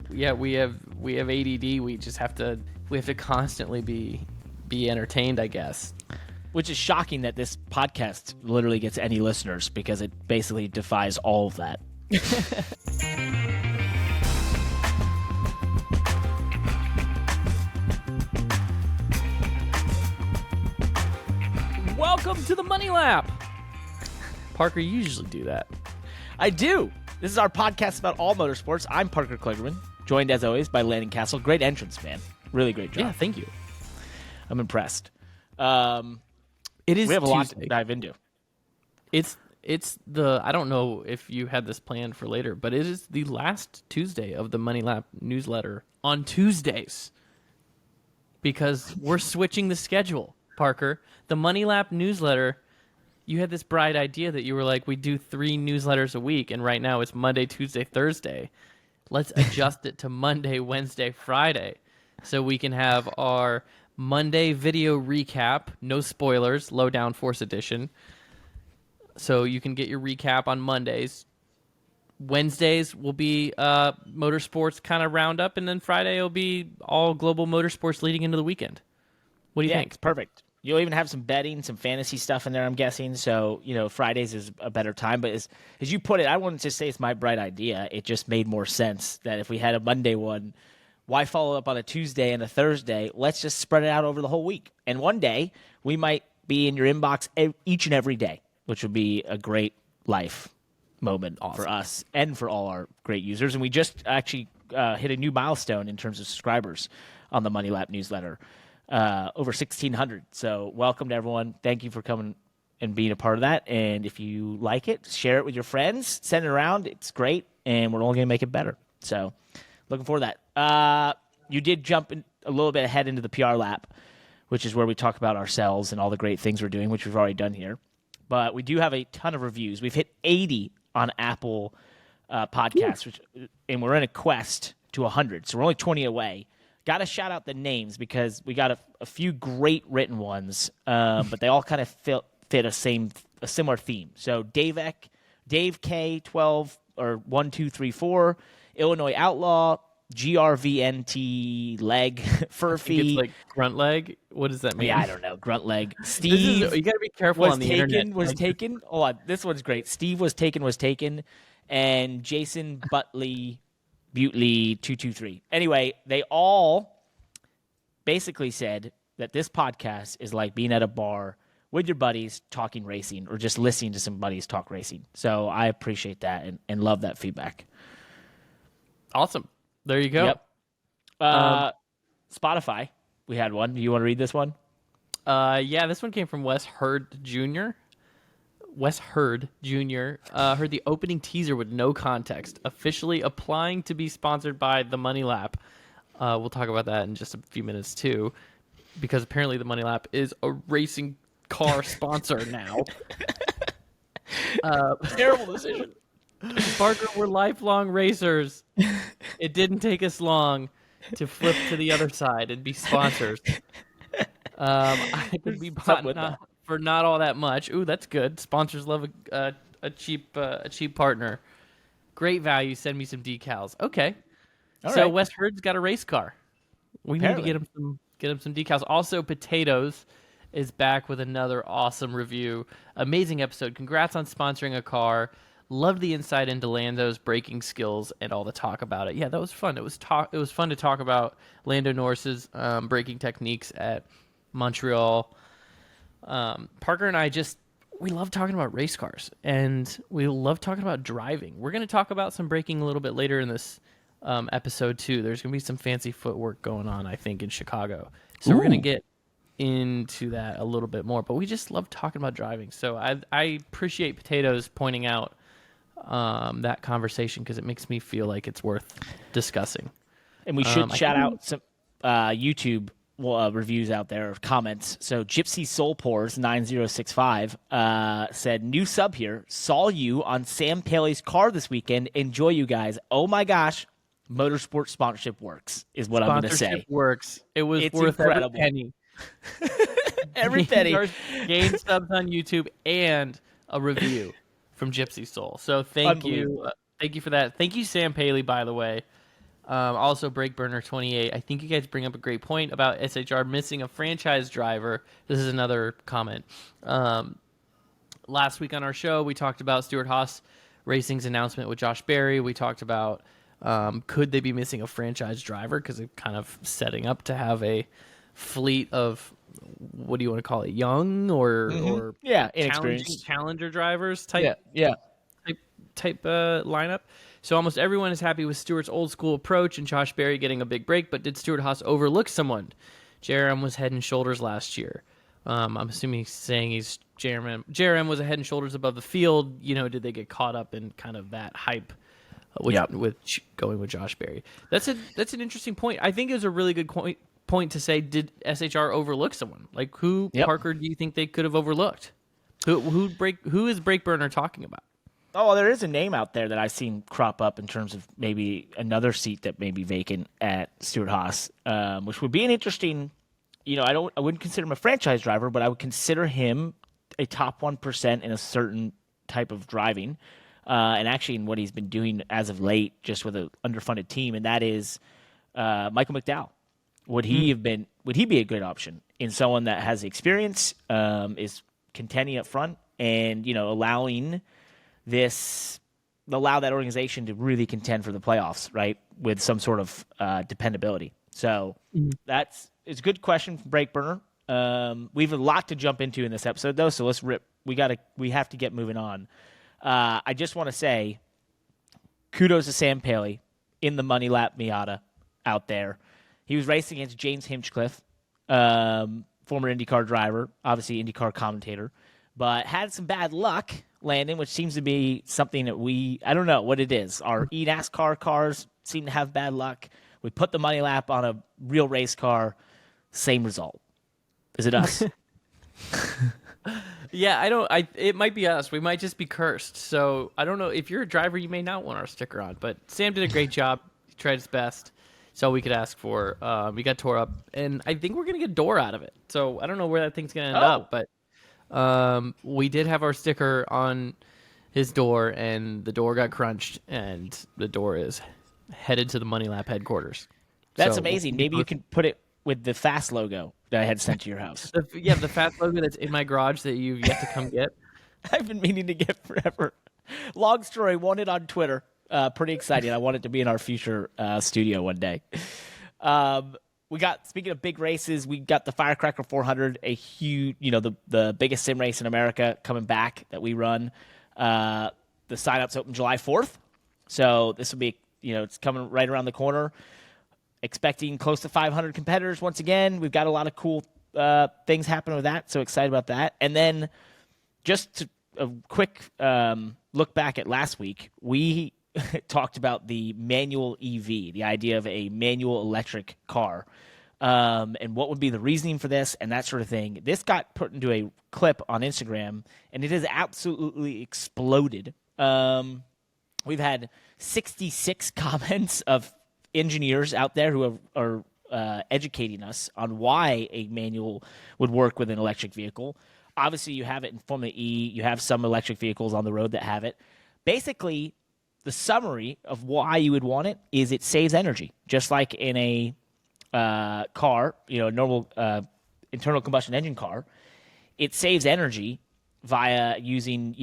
we have ADD. We have to constantly be entertained, I guess. Which is shocking that this podcast literally gets any listeners because it basically defies all of that. Welcome to the Money Lap. Parker, you usually do that. I do. This is our podcast about all motorsports. I'm Parker Kligerman, joined as always by Landon Cassill. Great entrance, man. Really great job. Yeah, thank you. I'm impressed. It is. We have a lot Tuesday. to dive into. It's the, I don't know if you had this planned for later, but it is the last Tuesday of the Money Lap newsletter on Tuesdays because we're switching the schedule, Parker. The Money Lap newsletter, you had this bright idea that you were like, we do 3 newsletters a week, and right now it's Monday, Tuesday, Thursday. Let's adjust it to Monday, Wednesday, Friday, so we can have our Monday video recap, no spoilers, Lowdown Force Edition. So you can get your recap on Mondays. Wednesdays will be motorsports kind of roundup, and then Friday will be all global motorsports leading into the weekend. What do you think? It's perfect. You'll even have some betting, some fantasy stuff in there, I'm guessing. So, Fridays is a better time. But as you put it, I wouldn't just say it's my bright idea. It just made more sense that if we had a Monday one, why follow up on a Tuesday and a Thursday? Let's just spread it out over the whole week. And one day, we might be in your inbox each and every day, which would be a great life moment for us and for all our great users. And we just actually hit a new milestone in terms of subscribers on the Money Lap newsletter, over 1,600. So welcome to everyone. Thank you for coming and being a part of that. And if you like it, share it with your friends, send it around. It's great, and we're only going to make it better. So looking forward to that. You did jump in a little bit ahead into the PR lap, which is where we talk about ourselves and all the great things we're doing, which we've already done here. But we do have a ton of reviews. We've hit 80 on Apple Podcasts, and we're in a quest to 100. So we're only 20 away. Got to shout out the names because we got a few great written ones, but they all kind of fit a similar theme. So Dave K 12 or 1234, Illinois Outlaw, GRVNT leg, Furphy. It's like grunt leg. What does that mean? Yeah, I don't know. Grunt leg. Steve. You got to be careful on the internet. Was taken. Hold on. This one's great. Steve was taken. And Jason Butley 223. Anyway, they all basically said that this podcast is like being at a bar with your buddies talking racing or just listening to some buddies talk racing. So I appreciate that and love that feedback. Awesome. There you go. Yep. Spotify, we had one. Do you want to read this one? Yeah, this one came from Wes Hurd Jr. Heard the opening teaser with no context. Officially applying to be sponsored by the Money Lap. We'll talk about that in just a few minutes too, because apparently the Money Lap is a racing car sponsor now. Terrible decision. Parker, we're lifelong racers. It didn't take us long to flip to the other side and be sponsors. I could be bought for not all that much. Ooh, that's good. Sponsors love a cheap partner. Great value. Send me some decals. Okay. All right. Wes Hurd's got a race car. We need to get him some decals. Also, Potatoes is back with another awesome review. Amazing episode. Congrats on sponsoring a car. Loved the insight into Lando's braking skills and all the talk about it. Yeah, that was fun. It was fun to talk about Lando Norris's braking techniques at Montreal. Parker and I we love talking about race cars, and we love talking about driving. We're going to talk about some braking a little bit later in this episode too. There's going to be some fancy footwork going on, I think, in Chicago. So we're going to get into that a little bit more, but we just love talking about driving. So I appreciate Potatoes pointing out that conversation because it makes me feel like it's worth discussing. And we should shout out some YouTube reviews out there, comments. So Gypsy Soul Pours 9065 said, new sub here, saw you on Sam Paley's car this weekend. Enjoy you guys. Oh my gosh, motorsport sponsorship works is what I'm going to say. Sponsorship works. It's worth incredible. Every penny. Every penny. Gain subs on YouTube and a review from Gypsy Soul. So thank you. Thank you for that. Thank you, Sam Paley, by the way. Also, BreakBurner28. I think you guys bring up a great point about SHR missing a franchise driver. This is another comment. Last week on our show, we talked about Stewart-Haas Racing's announcement with Josh Berry. We talked about could they be missing a franchise driver because they're kind of setting up to have a fleet of, what do you want to call it, young or inexperienced challenger drivers type lineup. So almost everyone is happy with Stewart's old school approach and Josh Berry getting a big break, but did Stewart-Haas overlook someone? JRM was head and shoulders last year. I'm assuming he's saying he's JRM was a head and shoulders above the field. Did they get caught up in kind of that hype with going with Josh Berry? That's an interesting point. I think it was a really good point to say, did SHR overlook someone? Like who, Parker, do you think they could have overlooked? Who is BreakBurner talking about? Oh, well, there is a name out there that I've seen crop up in terms of maybe another seat that may be vacant at Stewart-Haas, which would be an interesting. I wouldn't consider him a franchise driver, but I would consider him a top 1% in a certain type of driving, and actually in what he's been doing as of late, just with an underfunded team, and that is Michael McDowell. Would he be a good option in someone that has experience, is contending up front, and allow that organization to really contend for the playoffs, right, with some sort of dependability. So it's a good question from BreakBurner. We have a lot to jump into in this episode, though, so let's rip. We have to get moving on. I just want to say kudos to Sam Paley in the Money Lap Miata out there. He was racing against James Hinchcliffe, former IndyCar driver, obviously IndyCar commentator, but had some bad luck, Landon, which seems to be something that I don't know what it is. Our NASCAR cars seem to have bad luck. We put the Money Lap on a real race car, same result. Is it us? Yeah, it might be us. We might just be cursed. So I don't know. If you're a driver, you may not want our sticker on. But Sam did a great job. He tried his best. That's all we could ask for. We got tore up, and I think we're gonna get door out of it. So I don't know where that thing's gonna end up, but we did have our sticker on his door, and the door got crunched, and the door is headed to the Money Lap headquarters. That's amazing. Maybe you can put it with the Fast logo that I had sent to your house. The Fast logo that's in my garage that you've yet to come get. I've been meaning to get forever. Long story, want it on Twitter. Pretty excited. I want it to be in our future studio one day. Speaking of big races, we got the Firecracker 400, a huge, the biggest sim race in America coming back that we run. The sign-ups open July 4th. So this will be, it's coming right around the corner. Expecting close to 500 competitors once again. We've got a lot of cool things happening with that, so excited about that. And then just a quick look back at last week, we talked about the manual EV, the idea of a manual electric car, and what would be the reasoning for this and that sort of thing. This got put into a clip on Instagram, and it has absolutely exploded. We've had 66 comments of engineers out there who are educating us on why a manual would work with an electric vehicle. Obviously, you have it in Formula E. You have some electric vehicles on the road that have it. Basically, the summary of why you would want it is it saves energy, just like in a car, a normal internal combustion engine car. It saves energy via using,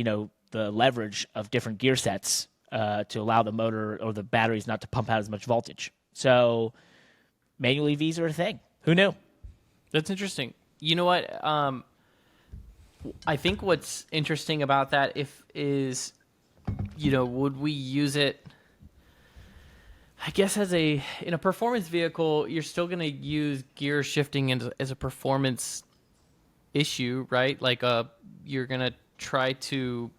the leverage of different gear sets to allow the motor or the batteries not to pump out as much voltage. So manual EVs are a thing. Who knew? That's interesting. You know what? I think what's interesting about that is, would we use it? I guess in a performance vehicle, you're still going to use gear shifting as a performance issue, right? Like you're going to try to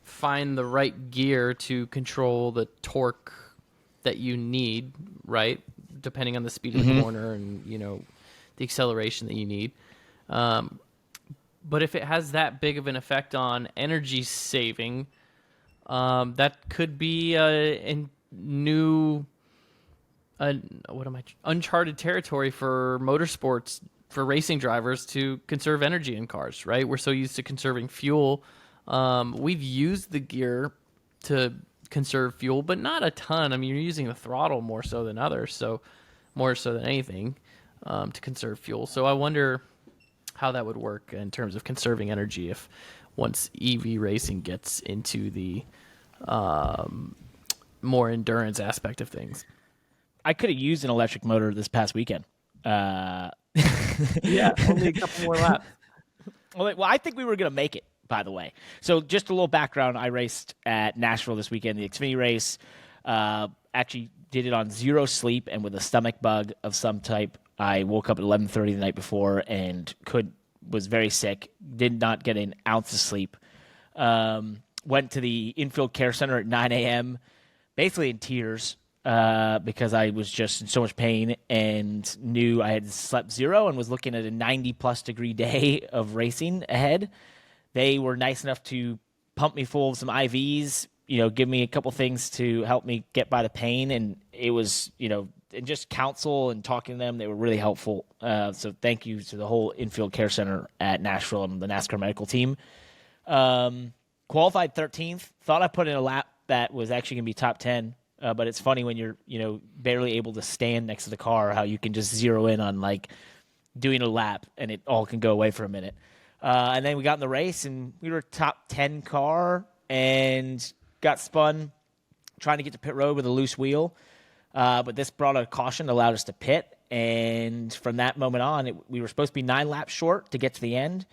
find the right gear to control the torque that you need, right? Depending on the speed of the corner and, the acceleration that you need. But if it has that big of an effect on energy saving, that could be uncharted territory for motorsports, for racing drivers to conserve energy in cars, right? We're so used to conserving fuel. We've used the gear to conserve fuel, but not a ton. I mean, you're using the throttle more so than others, so more so than anything to conserve fuel. So I wonder how that would work in terms of conserving energy if once EV racing gets into the more endurance aspect of things. I could have used an electric motor this past weekend. Yeah, only a couple more laps. Well, I think we were going to make it, by the way. So just a little background. I raced at Nashville this weekend, the Xfinity race. Actually did it on zero sleep and with a stomach bug of some type. I woke up at 11:30 the night before and was very sick. Did not get an ounce of sleep. Went to the infield care center at 9 a.m., basically in tears. Because I was just in so much pain and knew I had slept zero and was looking at a 90-plus degree day of racing ahead. They were nice enough to pump me full of some IVs, give me a couple things to help me get by the pain. And it was, and just counsel and talking to them, they were really helpful. So thank you to the whole infield care center at Nashville and the NASCAR medical team. Qualified 13th. Thought I put in a lap that was actually going to be top 10. But it's funny when you're, barely able to stand next to the car, how you can just zero in on like doing a lap and it all can go away for a minute. And then we got in the race and we were top 10 car and got spun trying to get to pit road with a loose wheel. But this brought a caution that allowed us to pit. And from that moment on, we were supposed to be 9 laps short to get to the end.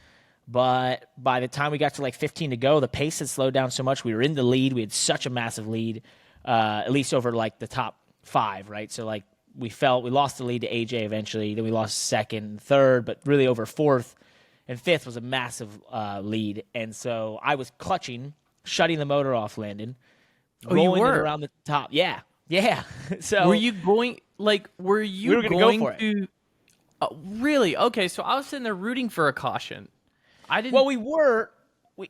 But by the time we got to like 15 to go, the pace had slowed down so much. We were in the lead. We had such a massive lead. At least over like the top 5, right? So like we lost the lead to AJ eventually, then we lost second, third, but really over fourth and fifth was a massive lead. And so I was clutching, shutting the motor off, Landon. Oh, you were? It around the top. Yeah. So were you going we were going to go for it. Really? Okay, so I was sitting there rooting for a caution. I didn't. Well, we were.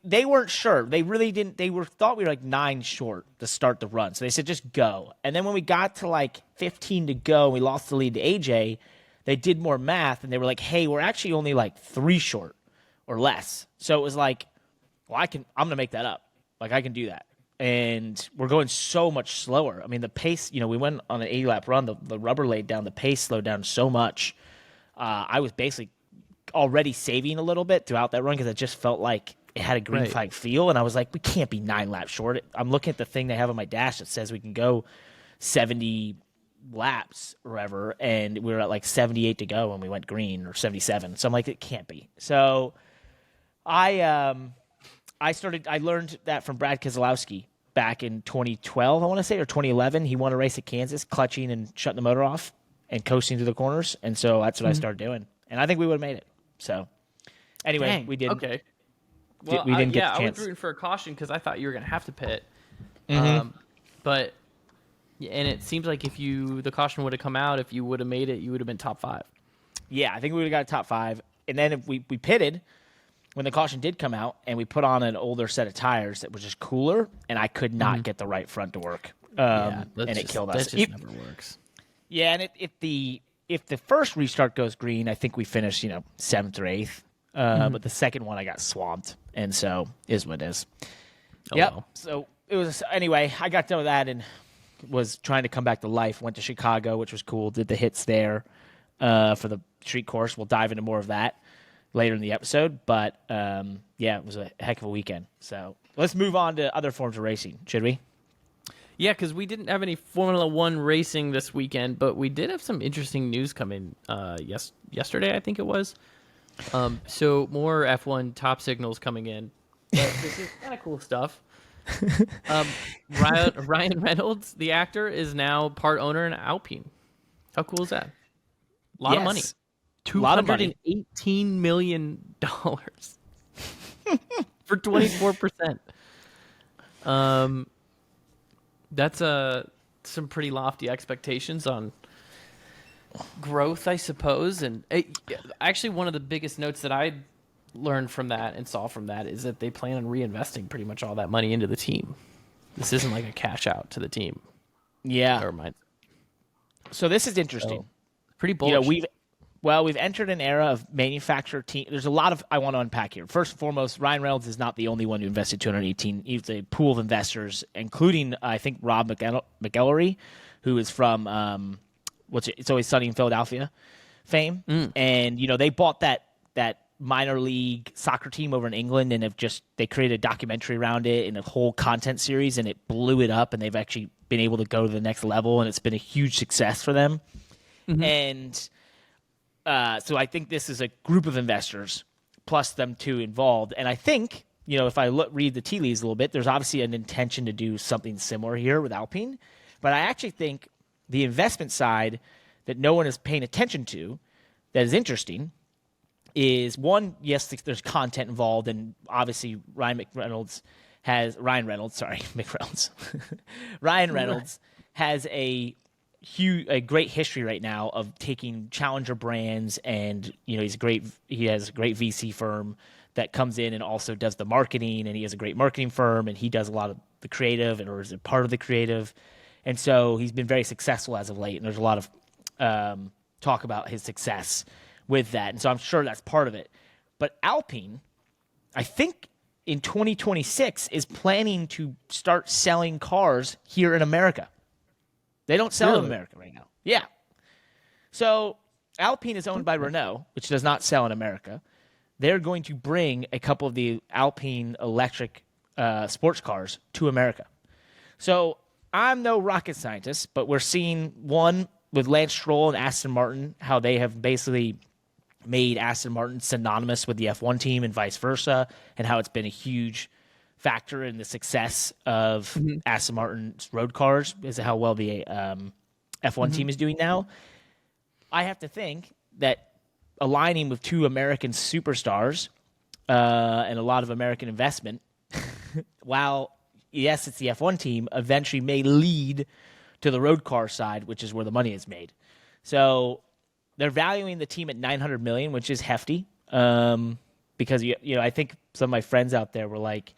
They weren't sure. They really didn't. Thought we were like 9 short to start the run. So they said, just go. And then when we got to like 15 to go, we lost the lead to AJ. They did more math and they were like, hey, we're actually only like 3 short or less. So it was like, well, I'm going to make that up. Like I can do that. And we're going so much slower. I mean, the pace, we went on an 80-lap run. The rubber laid down. The pace slowed down so much. I was basically already saving a little bit throughout that run because it just felt like it had a green flag feel, and I was like, we can't be 9 laps short. I'm looking at the thing they have on my dash that says we can go 70 laps or whatever, and we were at like 78 to go when we went green, or 77. So I'm like, it can't be. So I learned that from Brad Keselowski back in 2012, I want to say, or 2011. He won a race at Kansas, clutching and shutting the motor off and coasting through the corners, and so that's what I started doing. And I think we would have made it. So anyway, we didn't. Okay. Well, we didn't get the chance. I was rooting for a caution because I thought you were going to have to pit. Mm-hmm. And it seems like if the caution would have come out, if you would have made it, you would have been top 5. Yeah, I think we would have got a top 5. And then if we pitted when the caution did come out, and we put on an older set of tires that was just cooler, and I could not get the right front to work. And it killed us. That just never works. Yeah, and if the first restart goes green, I think we finish 7th or 8th. But the second one I got swamped, and so is what it is. Oh, yep. well. So it was anyway. I got done with that and was trying to come back to life. Went to Chicago, which was cool. Did the hits there for the street course. We'll dive into more of that later in the episode. But it was a heck of a weekend. So let's move on to other forms of racing, should we? Yeah, because we didn't have any Formula One racing this weekend, but we did have some interesting news come in yesterday, I think it was. So more F1 top signals coming in. But this is kind of cool stuff. Ryan Reynolds, the actor, is now part owner in Alpine. How cool is that? A lot of money. $218 million for 24%. That's some pretty lofty expectations on growth, I suppose. And actually, one of the biggest notes that I learned from that and saw from that is that they plan on reinvesting pretty much all that money into the team. This isn't like a cash out to the team. Yeah. Never mind. So this is interesting. Pretty bullish. Well, we've entered an era of manufacturer team. There's a lot of I want to unpack here. First and foremost, Ryan Reynolds is not the only one who invested 218. He's a pool of investors, including I think Rob McEllery, who is from It's Always Sunny in Philadelphia fame, and they bought that minor league soccer team over in England, and they created a documentary around it and a whole content series, and it blew it up, and they've actually been able to go to the next level, and it's been a huge success for them, and. So I think this is a group of investors plus them two involved. And I think, if I read the tea leaves a little bit, there's obviously an intention to do something similar here with Alpine. But I actually think the investment side that no one is paying attention to that is interesting is, one, yes, there's content involved. And obviously Ryan Reynolds has a great history right now of taking challenger brands, and he has a great VC firm that comes in and also does the marketing, and he has a great marketing firm, and he does a lot of the creative or is a part of the creative, and so he's been very successful as of late, and there's a lot of talk about his success with that, and so I'm sure that's part of it. But Alpine, I think in 2026 is planning to start selling cars here in America. They don't sell in America right now. Yeah. So Alpine is owned by Renault, which does not sell in America. They're going to bring a couple of the Alpine electric sports cars to America. So I'm no rocket scientist, but we're seeing one with Lance Stroll and Aston Martin, how they have basically made Aston Martin synonymous with the F1 team and vice versa, and how it's been a huge factor in the success of Aston Martin's road cars, is how well the F1 team is doing now. I have to think that aligning with two American superstars and a lot of American investment, while, yes, it's the F1 team, eventually may lead to the road car side, which is where the money is made. So they're valuing the team at $900 million, which is hefty, because I think some of my friends out there were like,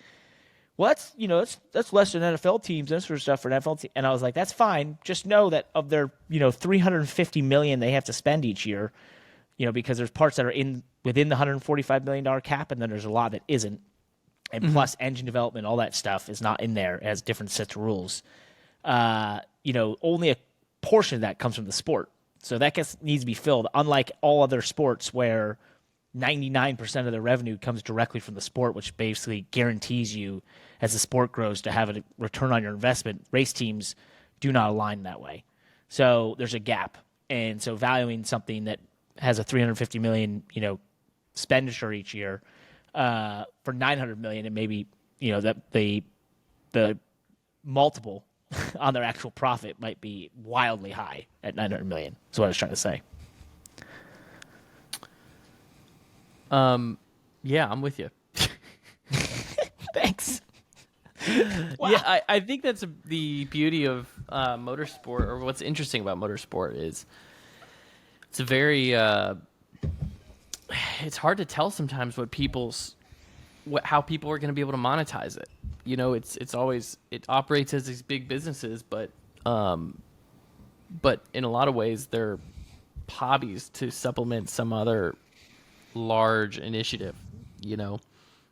well, that's less than NFL teams, that sort of stuff for an NFL team. And I was like, that's fine. Just know that of their $350 million they have to spend each year, because there's parts that are within the $145 million cap, and then there's a lot that isn't. And plus engine development, all that stuff is not in there. It has different sets of rules. Only a portion of that comes from the sport. So that needs to be filled, unlike all other sports where 99% of the revenue comes directly from the sport, which basically guarantees you, as the sport grows, to have a return on your investment. Race teams do not align that way. So there's a gap. And so valuing something that has a $350 million, expenditure each year for $900 million, and maybe, that the multiple on their actual profit might be wildly high at $900 million. That's what I was trying to say. Yeah, I'm with you. Thanks. Wow. Yeah, I think that's the beauty of motorsport, or what's interesting about motorsport is it's a very it's hard to tell sometimes how people are going to be able to monetize it. It operates as these big businesses, but in a lot of ways they're hobbies to supplement some other large initiative,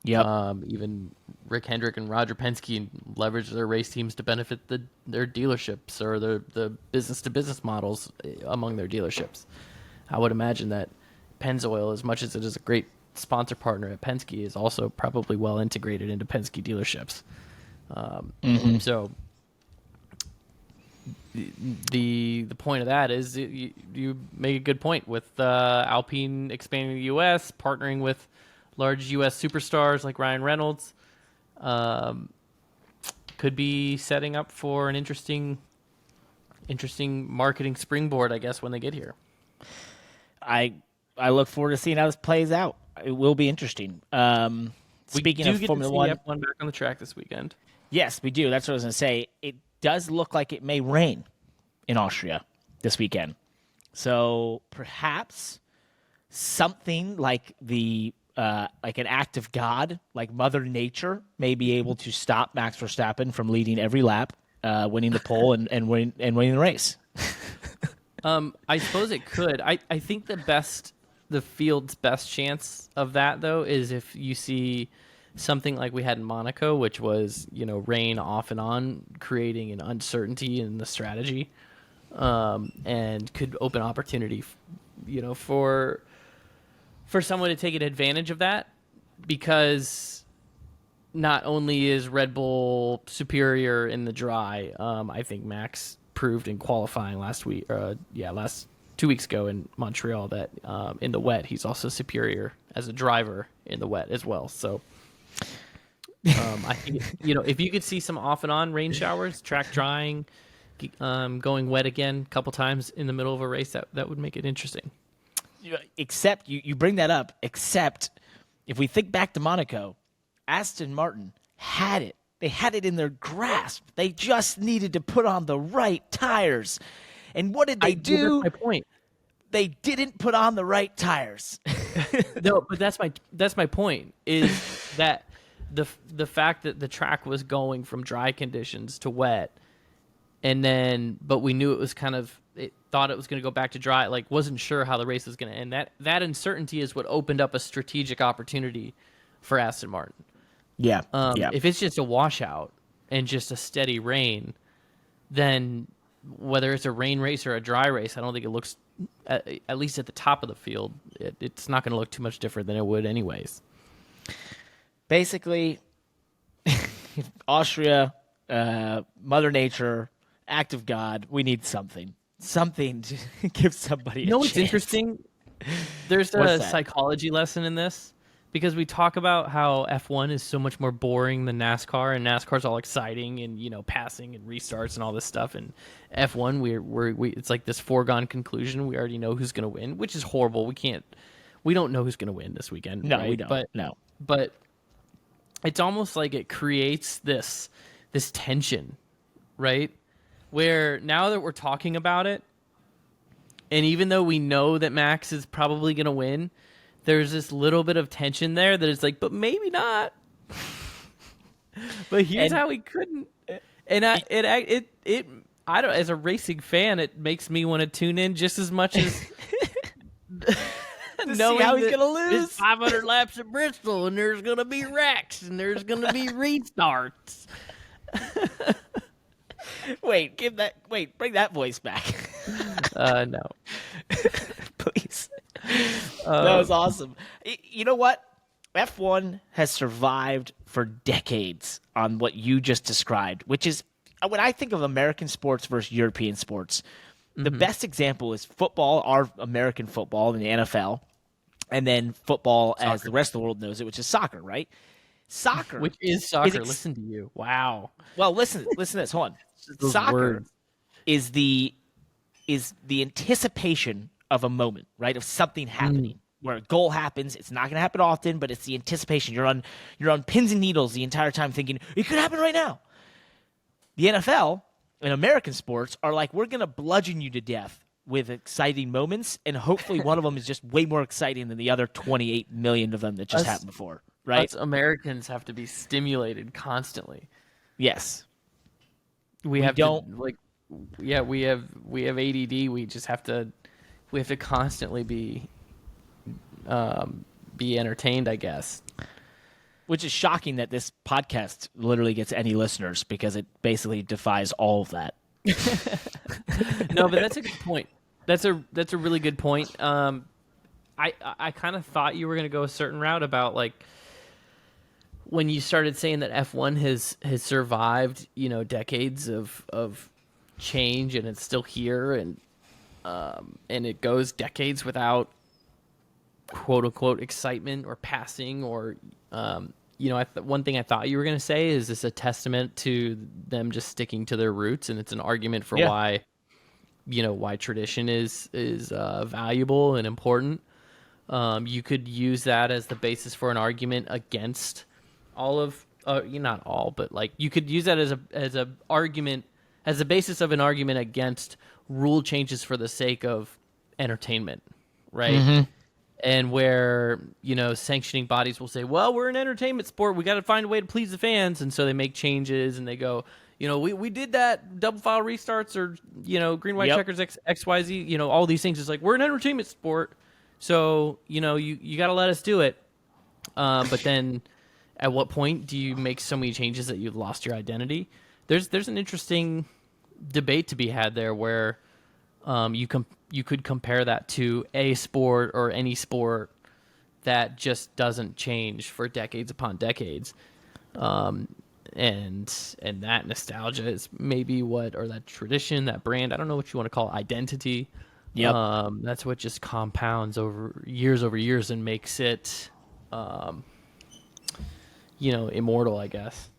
Yep. Even Rick Hendrick and Roger Penske leverage their race teams to benefit their dealerships or the business-to-business models among their dealerships. I would imagine that Pennzoil, as much as it is a great sponsor partner at Penske, is also probably well integrated into Penske dealerships. So the point of that is you make a good point with Alpine expanding the U.S., partnering with large U.S. superstars like Ryan Reynolds. Could be setting up for an interesting marketing springboard, I guess, when they get here. I look forward to seeing how this plays out. It will be interesting. Speaking of Formula One, F1 back on the track this weekend. Yes, we do. That's what I was going to say. It does look like it may rain in Austria this weekend. So perhaps something like like an act of God, like Mother Nature, may be able to stop Max Verstappen from leading every lap, winning the pole, and winning the race. I suppose it could. I think the field's best chance of that though is if you see something like we had in Monaco, which was rain off and on, creating an uncertainty in the strategy, and could open opportunity, for someone to take an advantage of that, because not only is Red Bull superior in the dry, I think Max proved in qualifying last 2 weeks ago in Montreal that in the wet he's also superior as a driver in the wet as well. So I think if you could see some off and on rain showers, track drying, going wet again a couple times in the middle of a race, that would make it interesting. Except you bring that up. Except if we think back to Monaco, Aston Martin had it. They had it in their grasp. They just needed to put on the right tires. And what did they do? That's my point. They didn't put on the right tires. No, but that's my point, is that the fact that the track was going from dry conditions to wet, but we knew it was thought it was going to go back to dry, wasn't sure how the race was going to end. That uncertainty is what opened up a strategic opportunity for Aston Martin. Yeah. If it's just a washout and just a steady rain, then whether it's a rain race or a dry race, I don't think it looks, at least at the top of the field, it's not going to look too much different than it would anyways. Basically, Austria, Mother Nature, act of God, we need something to give somebody a chance. What's interesting? There's a psychology lesson in this, because we talk about how F1 is so much more boring than NASCAR, and NASCAR's all exciting and passing and restarts and all this stuff. And F1, we it's like this foregone conclusion. We already know who's going to win, which is horrible. We don't know who's going to win this weekend. No, right? we don't. But it's almost like it creates this tension, right? Where now that we're talking about it, and even though we know that Max is probably going to win, there's this little bit of tension there that it's like, but maybe not. But here's how he couldn't. And I don't, as a racing fan, it makes me want to tune in just as much as knowing how he's going to lose. It's 500 laps at Bristol, and there's going to be wrecks, and there's going to be restarts. Bring that voice back. No. Please. That was awesome. You know what? F1 has survived for decades on what you just described, which is, when I think of American sports versus European sports, the best example is football, our American football in the NFL, and then football soccer, as the rest of the world knows it, which is soccer, right? Soccer. Which is soccer. Listen to you. Wow. Well, listen to this. Hold on. Soccer words. is the anticipation of a moment, right? Of something happening. Where a goal happens, it's not going to happen often, but it's the anticipation. You're on pins and needles the entire time, thinking it could happen right now. The NFL and American sports are like, we're going to bludgeon you to death with exciting moments, and hopefully one of them is just way more exciting than the other 28 million of them that just happened before. Right? Us Americans have to be stimulated constantly. Yes. We have ADD. We just have to constantly be entertained, I guess. Which is shocking that this podcast literally gets any listeners, because it basically defies all of that. No, but that's a good point. That's a really good point. I kind of thought you were going to go a certain route about, like, when you started saying that F1 has survived, decades of change, and it's still here, and it goes decades without quote unquote excitement or passing, or one thing I thought you were going to say is this a testament to them just sticking to their roots, and it's an argument for why tradition is valuable and important. You could use that as the basis for an argument against all of not all, but like you could use that as a argument, as the basis of an argument against rule changes for the sake of entertainment, right? Mm-hmm. And where, sanctioning bodies will say, well, we're an entertainment sport, we got to find a way to please the fans. And so they make changes and they go, we did that double file restarts or, green, white checkers, XYZ, all these things. It's like, we're an entertainment sport. So, you got to let us do it. But then at what point do you make so many changes that you've lost your identity? There's an interesting debate to be had there where you could compare that to a sport or any sport that just doesn't change for decades upon decades. And that nostalgia is maybe or that tradition, that brand, I don't know what you want to call it, identity. Yep. That's what just compounds over years and makes it, immortal, I guess.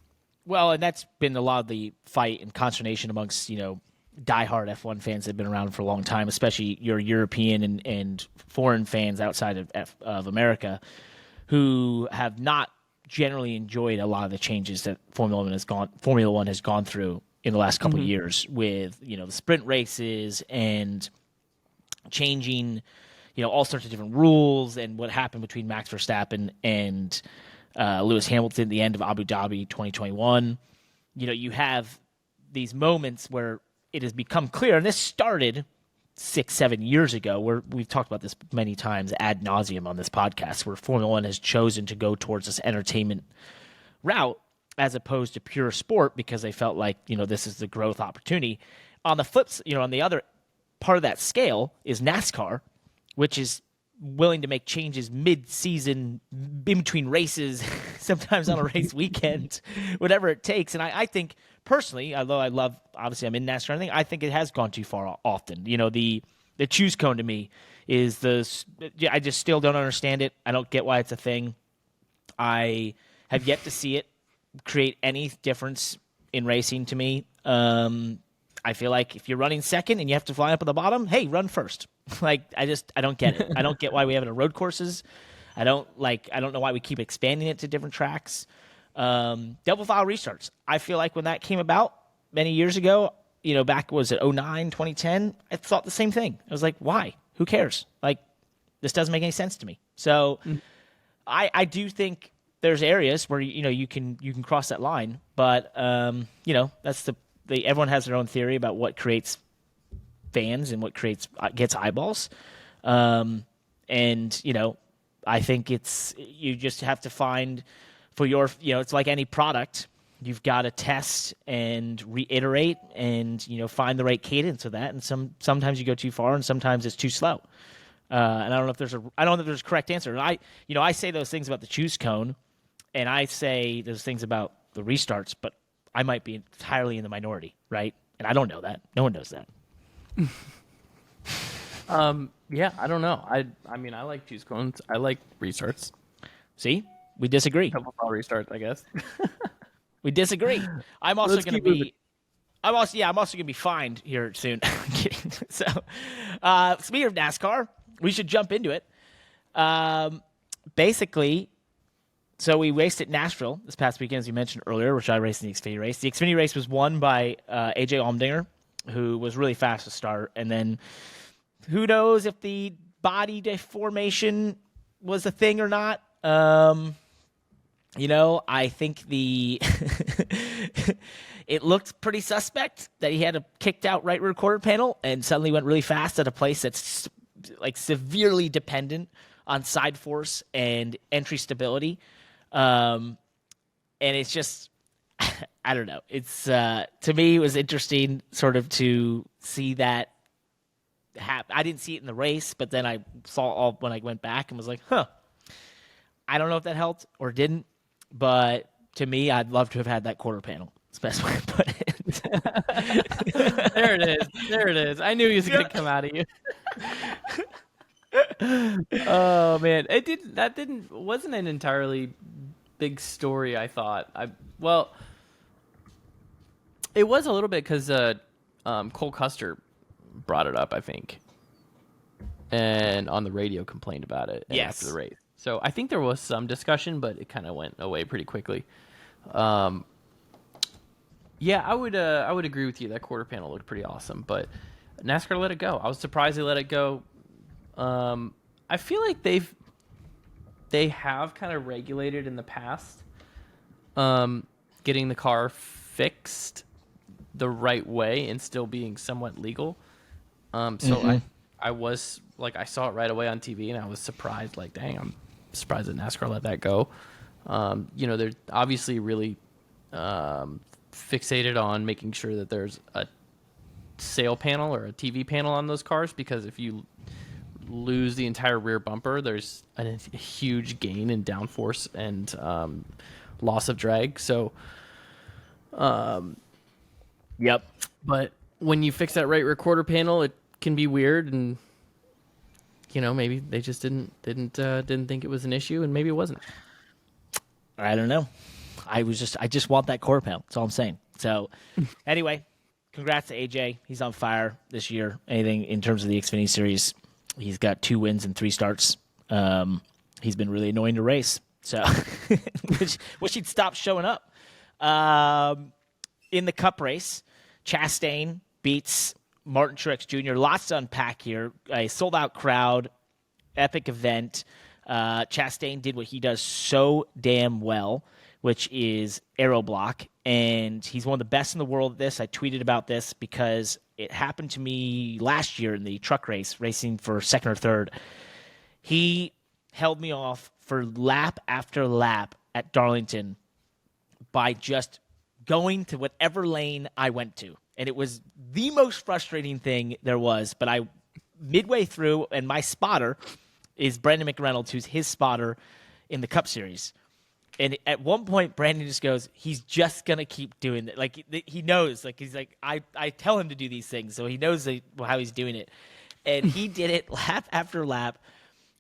Well, and that's been a lot of the fight and consternation amongst, diehard F1 fans that have been around for a long time, especially your European and foreign fans outside of America who have not generally enjoyed a lot of the changes that Formula One has gone through in the last couple of years with, the sprint races and changing, all sorts of different rules and what happened between Max Verstappen and Lewis Hamilton at the end of Abu Dhabi 2021. You have these moments where it has become clear, and this started 6-7 years ago, where we've talked about this many times ad nauseum on this podcast, where Formula One has chosen to go towards this entertainment route as opposed to pure sport because they felt like, this is the growth opportunity. On the flips, on the other part of that scale is NASCAR, which is willing to make changes mid-season, in between races, sometimes on a race weekend, whatever it takes. And I think, personally, although obviously I'm in NASCAR, I think it has gone too far often. The choose cone to me is I just still don't understand it. I don't get why it's a thing. I have yet to see it create any difference in racing to me. I feel like if you're running second and you have to fly up at the bottom, hey, run first. I don't get it. I don't get why we have it on road courses. I don't know why we keep expanding it to different tracks. Double file restarts. I feel like when that came about many years ago, back, was it 2009, 2010? I thought the same thing. I was like, why? Who cares? This doesn't make any sense to me. So I do think there's areas where, you can cross that line, but, that's everyone has their own theory about what creates fans and what gets eyeballs. And, I think you just have to find for your, it's like any product, you've got to test and reiterate and, find the right cadence of that. And sometimes you go too far and sometimes it's too slow. And I don't know if there's a correct answer. And I say those things about the choose cone and I say those things about the restarts, but I might be entirely in the minority, right? And I don't know that. No one knows that. Yeah, I don't know. I mean, I like choose cones. I like restarts. See, we disagree. Double file restarts, I guess. We disagree. I'm also going to be. I'm also going to be fined here soon. I'm kidding. So, speaking of NASCAR, we should jump into it. Basically, so we raced at Nashville this past weekend, as you mentioned earlier, which I raced in the Xfinity race. The Xfinity race was won by AJ Allmendinger, who was really fast to start. And then who knows if the body deformation was a thing or not. I think it looked pretty suspect that he had a kicked out right rear quarter panel and suddenly went really fast at a place that's severely dependent on side force and entry stability. And it's just, I don't know. It's, to me, it was interesting sort of to see that happen. I didn't see it in the race, but then I saw when I went back and was like, I don't know if that helped or didn't, but to me, I'd love to have had that quarter panel. That's the best way to put it. There it is. I knew he was going to come out of you. Oh man, wasn't an entirely big story, I thought. It was a little bit because Cole Custer brought it up, I think, and on the radio complained about it after the race. So I think there was some discussion, but it kind of went away pretty quickly. Yeah, I would agree with you. That quarter panel looked pretty awesome, but NASCAR let it go. I was surprised they let it go. I feel like they have kind of regulated in the past, getting the car fixed the right way and still being somewhat legal. So I was like, I saw it right away on TV, and I was surprised. Like, dang, I'm surprised that NASCAR let that go. They're obviously really fixated on making sure that there's a sail panel or a TV panel on those cars, because if you lose the entire rear bumper, there's a huge gain in downforce and loss of drag. So, yep. But when you fix that right rear quarter panel, it can be weird, and maybe they just didn't think it was an issue, and maybe it wasn't. I don't know. I just want that quarter panel. That's all I'm saying. So, anyway, congrats to AJ. He's on fire this year. Anything in terms of the Xfinity Series, he's got 2 wins and 3 starts. He's been really annoying to race. So, wish he'd stop showing up. In the Cup race, Chastain beats Martin Truex Jr. Lots to unpack here. A sold-out crowd, epic event. Chastain did what he does so damn well, which is aero block, and he's one of the best in the world at this. I tweeted about this because it happened to me last year in the truck race, racing for second or third. He held me off for lap after lap at Darlington by just going to whatever lane I went to. And it was the most frustrating thing there was. But midway through, and my spotter is Brandon McReynolds, who's his spotter in the Cup Series. And at one point, Brandon just goes, he's just going to keep doing it. Like, he knows. Like, he's like, I tell him to do these things, so he knows how he's doing it. And he did it lap after lap.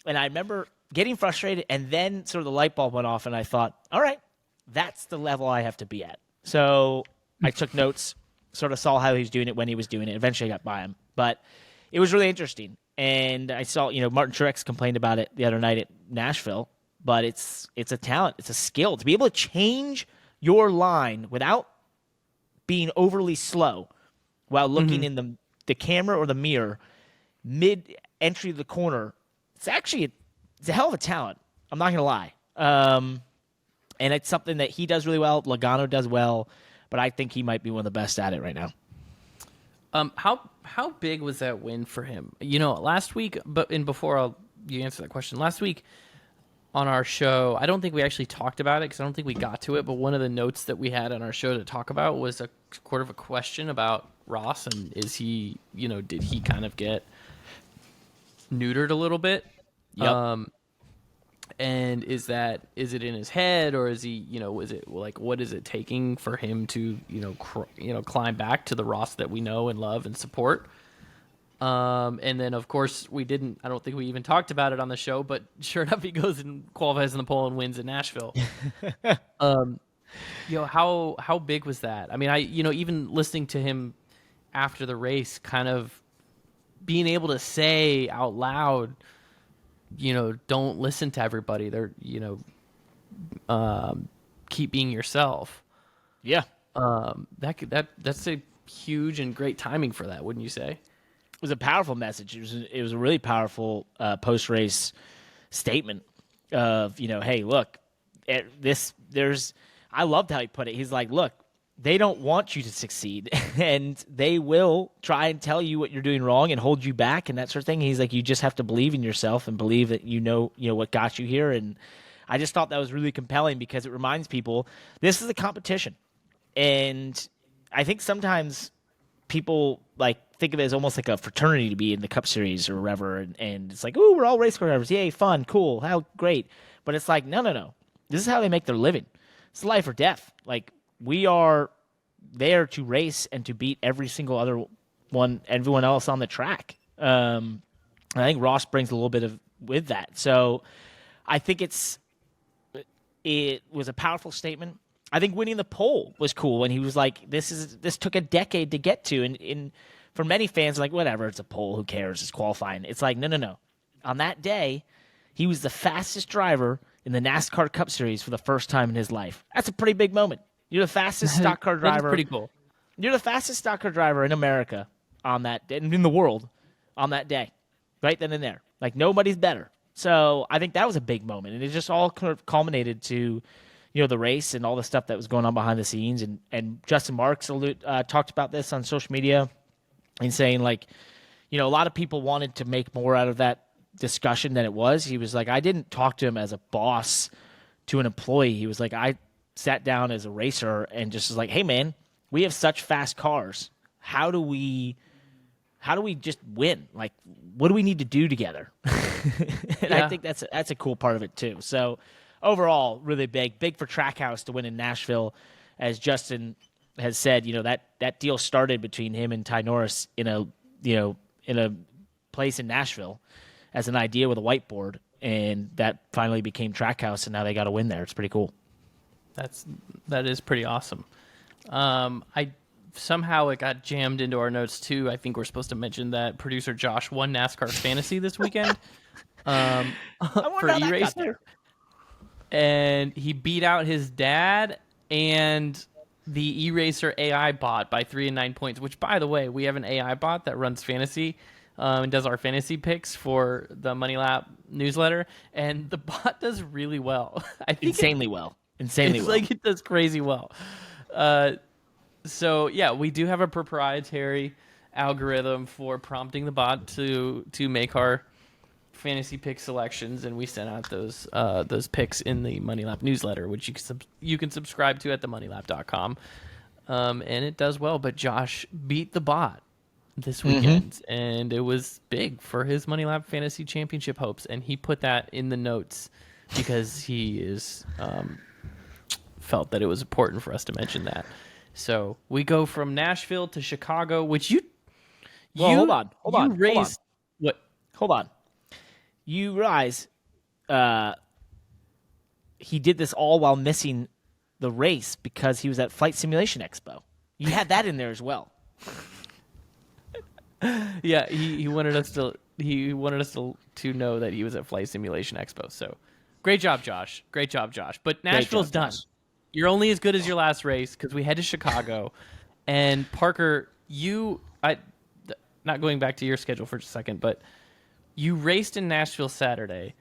And I remember getting frustrated, and then sort of the light bulb went off, and I thought, all right, that's the level I have to be at. So I took notes, sort of saw how he was doing it when he was doing it. Eventually I got by him. But it was really interesting. And I saw, Martin Truex complained about it the other night at Nashville. But it's a talent. It's a skill. To be able to change your line without being overly slow while looking in the camera or the mirror mid-entry to the corner, it's a hell of a talent. I'm not going to lie. And it's something that he does really well. Logano does well. But I think he might be one of the best at it right now. How big was that win for him? Last week, before you answer that question, last week on our show, I don't think we actually talked about it because I don't think we got to it, but one of the notes that we had on our show to talk about was a sort of a question about Ross, and is he, did he kind of get neutered a little bit? Yep. And is it in his head, or is he, is it like, what is it taking for him to, climb back to the Ross that we know and love and support? And then, of course, I don't think we even talked about it on the show, but sure enough, he goes and qualifies in the pole and wins in Nashville. How big was that? I mean, even listening to him after the race, kind of being able to say out loud, don't listen to everybody. They're, keep being yourself. Yeah. That's a huge and great timing for that, wouldn't you say? It was a powerful message. It was a really powerful post-race statement of, hey, look, I loved how he put it. He's like, look, they don't want you to succeed, and they will try and tell you what you're doing wrong and hold you back and that sort of thing. He's like, you just have to believe in yourself and believe that what got you here. And I just thought that was really compelling because it reminds people this is a competition. And I think sometimes people think of it as almost like a fraternity to be in the Cup Series or whatever, and it's like, oh, we're all race car drivers, yay, fun, cool, how great. But it's like, no. This is how they make their living. It's life or death. Like, we are there to race and to beat every single everyone else on the track. I think Ross brings a little bit with that. So I think it was a powerful statement. I think winning the pole was cool when he was like, this took a decade to get to, and for many fans, like, whatever, it's a pole, who cares, it's qualifying. It's like, no. On that day, he was the fastest driver in the NASCAR Cup Series for the first time in his life. That's a pretty big moment. You're the fastest stock car driver. That's pretty cool. You're the fastest stock car driver in America on that day, in the world on that day, right then and there. Like, nobody's better. So I think that was a big moment, and it just all kind of culminated to, the race and all the stuff that was going on behind the scenes. And Justin Marks talked about this on social media and saying, like, a lot of people wanted to make more out of that discussion than it was. He was like, I didn't talk to him as a boss to an employee. He was like, I sat down as a racer and just was like, hey, man, we have such fast cars. How do we just win? Like, what do we need to do together? And I think that's a cool part of it too. So overall, really big for Trackhouse to win in Nashville. As Justin has said, that deal started between him and Ty Norris in a place in Nashville as an idea with a whiteboard, and that finally became Trackhouse, and now they got a win there. It's pretty cool. That is pretty awesome. Somehow it got jammed into our notes too. I think we're supposed to mention that producer Josh won NASCAR Fantasy this weekend for E-Racer. And he beat out his dad and the E-Racer AI bot by 3 and 9 points, which, by the way, we have an AI bot that runs fantasy and does our fantasy picks for the Money Lap newsletter. And the bot does really well. I think Insanely well. Like it does crazy well. So, yeah, we do have a proprietary algorithm for prompting the bot to make our fantasy pick selections, and we send out those picks in the Money Lap newsletter, which you can subscribe to at themoneylap.com. And it does well, but Josh beat the bot this weekend, and it was big for his Money Lap Fantasy Championship hopes, and he put that in the notes because he is felt that it was important for us to mention that. So we go from Nashville to Chicago, which hold on. What? Hold on. You realize he did this all while missing the race because he was at Flight Simulation Expo. You had that in there as well. Yeah, he wanted us to know that he was at Flight Simulation Expo. So great job, Josh. But Nashville's done. You're only as good as your last race because we head to Chicago. And Parker, not going back to your schedule for just a second, but you raced in Nashville Saturday.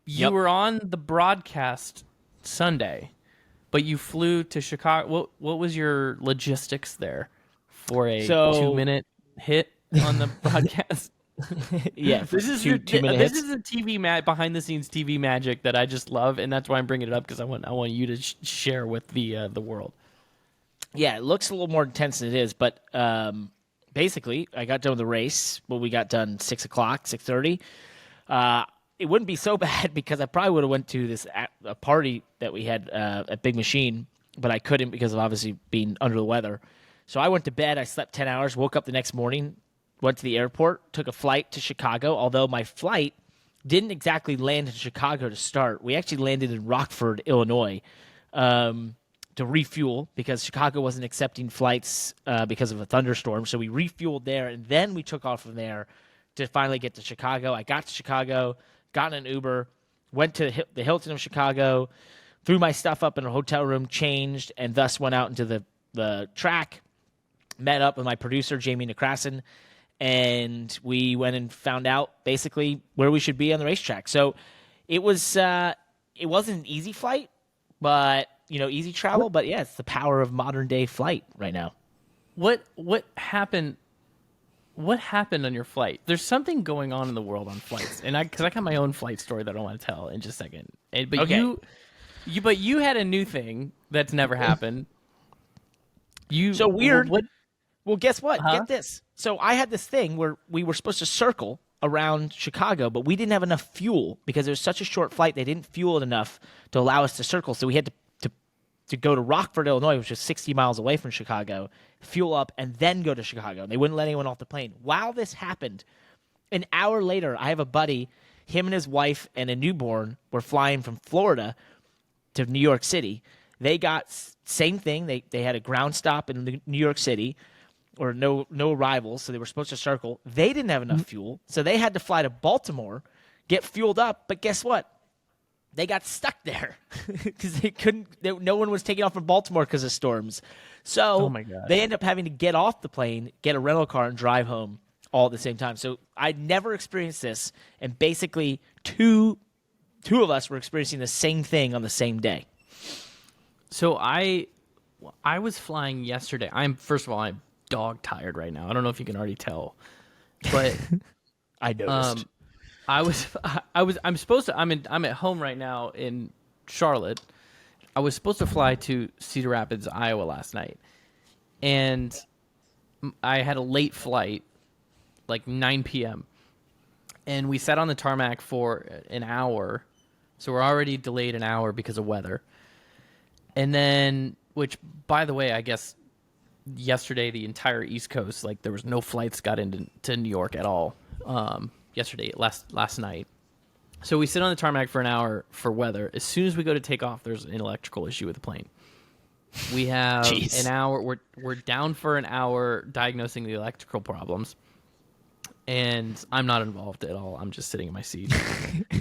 You were on the broadcast Sunday, but you flew to Chicago. What was your logistics there for a 2-minute hit on the broadcast? Yeah, this is a TV behind the scenes TV magic that I just love, and that's why I'm bringing it up because I want you to share with the world. Yeah, it looks a little more intense than it is, but basically, I got done with the race. Well, we got done 6 o'clock, 6:30. It wouldn't be so bad because I probably would have went to a party that we had at Big Machine, but I couldn't because of obviously being under the weather. So I went to bed. I slept 10 hours, woke up the next morning, went to the airport, took a flight to Chicago, although my flight didn't exactly land in Chicago to start. We actually landed in Rockford, Illinois, to refuel because Chicago wasn't accepting flights because of a thunderstorm. So we refueled there, and then we took off from there to finally get to Chicago. I got to Chicago, got in an Uber, went to the Hilton of Chicago, threw my stuff up in a hotel room, changed, and thus went out into the track, met up with my producer, Jamie Necrason, and we went and found out basically where we should be on the racetrack. So it wasn't an easy flight, but easy travel. But yeah, it's the power of modern day flight right now. What happened? What happened on your flight? There's something going on in the world on flights, and because I got my own flight story that I want to tell in just a second. But you had a new thing that's never happened. So weird. What? Well, guess what? Get this. So I had this thing where we were supposed to circle around Chicago, but we didn't have enough fuel because it was such a short flight. They didn't fuel it enough to allow us to circle. So we had to go to Rockford, Illinois, which is 60 miles away from Chicago, fuel up, and then go to Chicago. And they wouldn't let anyone off the plane. While this happened, an hour later, I have a buddy, him and his wife and a newborn were flying from Florida to New York City. They got same thing. They had a ground stop in New York City, or no arrivals, so they were supposed to circle. They didn't have enough fuel, so they had to fly to Baltimore, get fueled up. But guess what? They got stuck there because no one was taking off from Baltimore because of storms. So they ended up having to get off the plane, get a rental car, and drive home all at the same time. So I'd never experienced this, and basically 2 two of us were experiencing the same thing on the same day. So I was flying yesterday. First of all, I'm dog tired right now. I don't know if you can already tell, but I noticed. I'm at home right now in Charlotte. I was supposed to fly to Cedar Rapids, Iowa last night, and I had a late flight, like 9 p.m. And we sat on the tarmac for an hour, so we're already delayed an hour because of weather. And then, which, by the way, I guess yesterday the entire East Coast, like there was no flights got into New York at all. Yesterday, last night. So we sit on the tarmac for an hour for weather. As soon as we go to take off, there's an electrical issue with the plane. We have an hour. We're down for an hour diagnosing the electrical problems, and I'm not involved at all. I'm just sitting in my seat.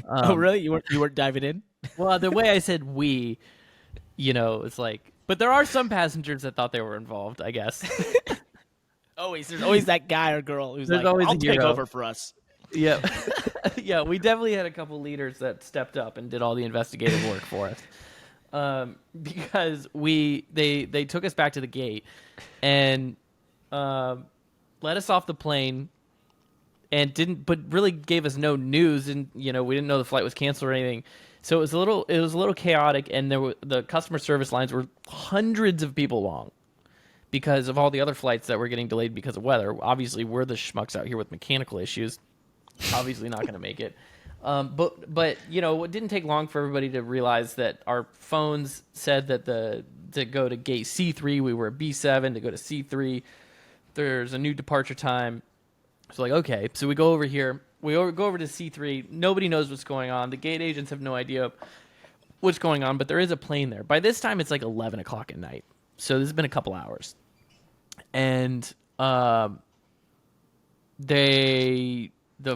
Oh, really? You weren't diving in? Well, the way I said we, it's like, but there are some passengers that thought they were involved, I guess. There's always that guy or girl who's There's always I'll a take hero. Over for us. Yeah. Yeah, we definitely had a couple leaders that stepped up and did all the investigative work for us. Because they took us back to the gate and let us off the plane but really gave us no news, and we didn't know the flight was canceled or anything. So it was a little chaotic, and the customer service lines were hundreds of people long because of all the other flights that were getting delayed because of weather. Obviously, we're the schmucks out here with mechanical issues. Obviously not going to make it. But it didn't take long for everybody to realize that our phones said that to go to gate C3, we were at B7. To go to C3, there's a new departure time. So okay, so we go over here. We go over to C3. Nobody knows what's going on. The gate agents have no idea what's going on, but there is a plane there. By this time, it's like 11 o'clock at night. So this has been a couple hours. And the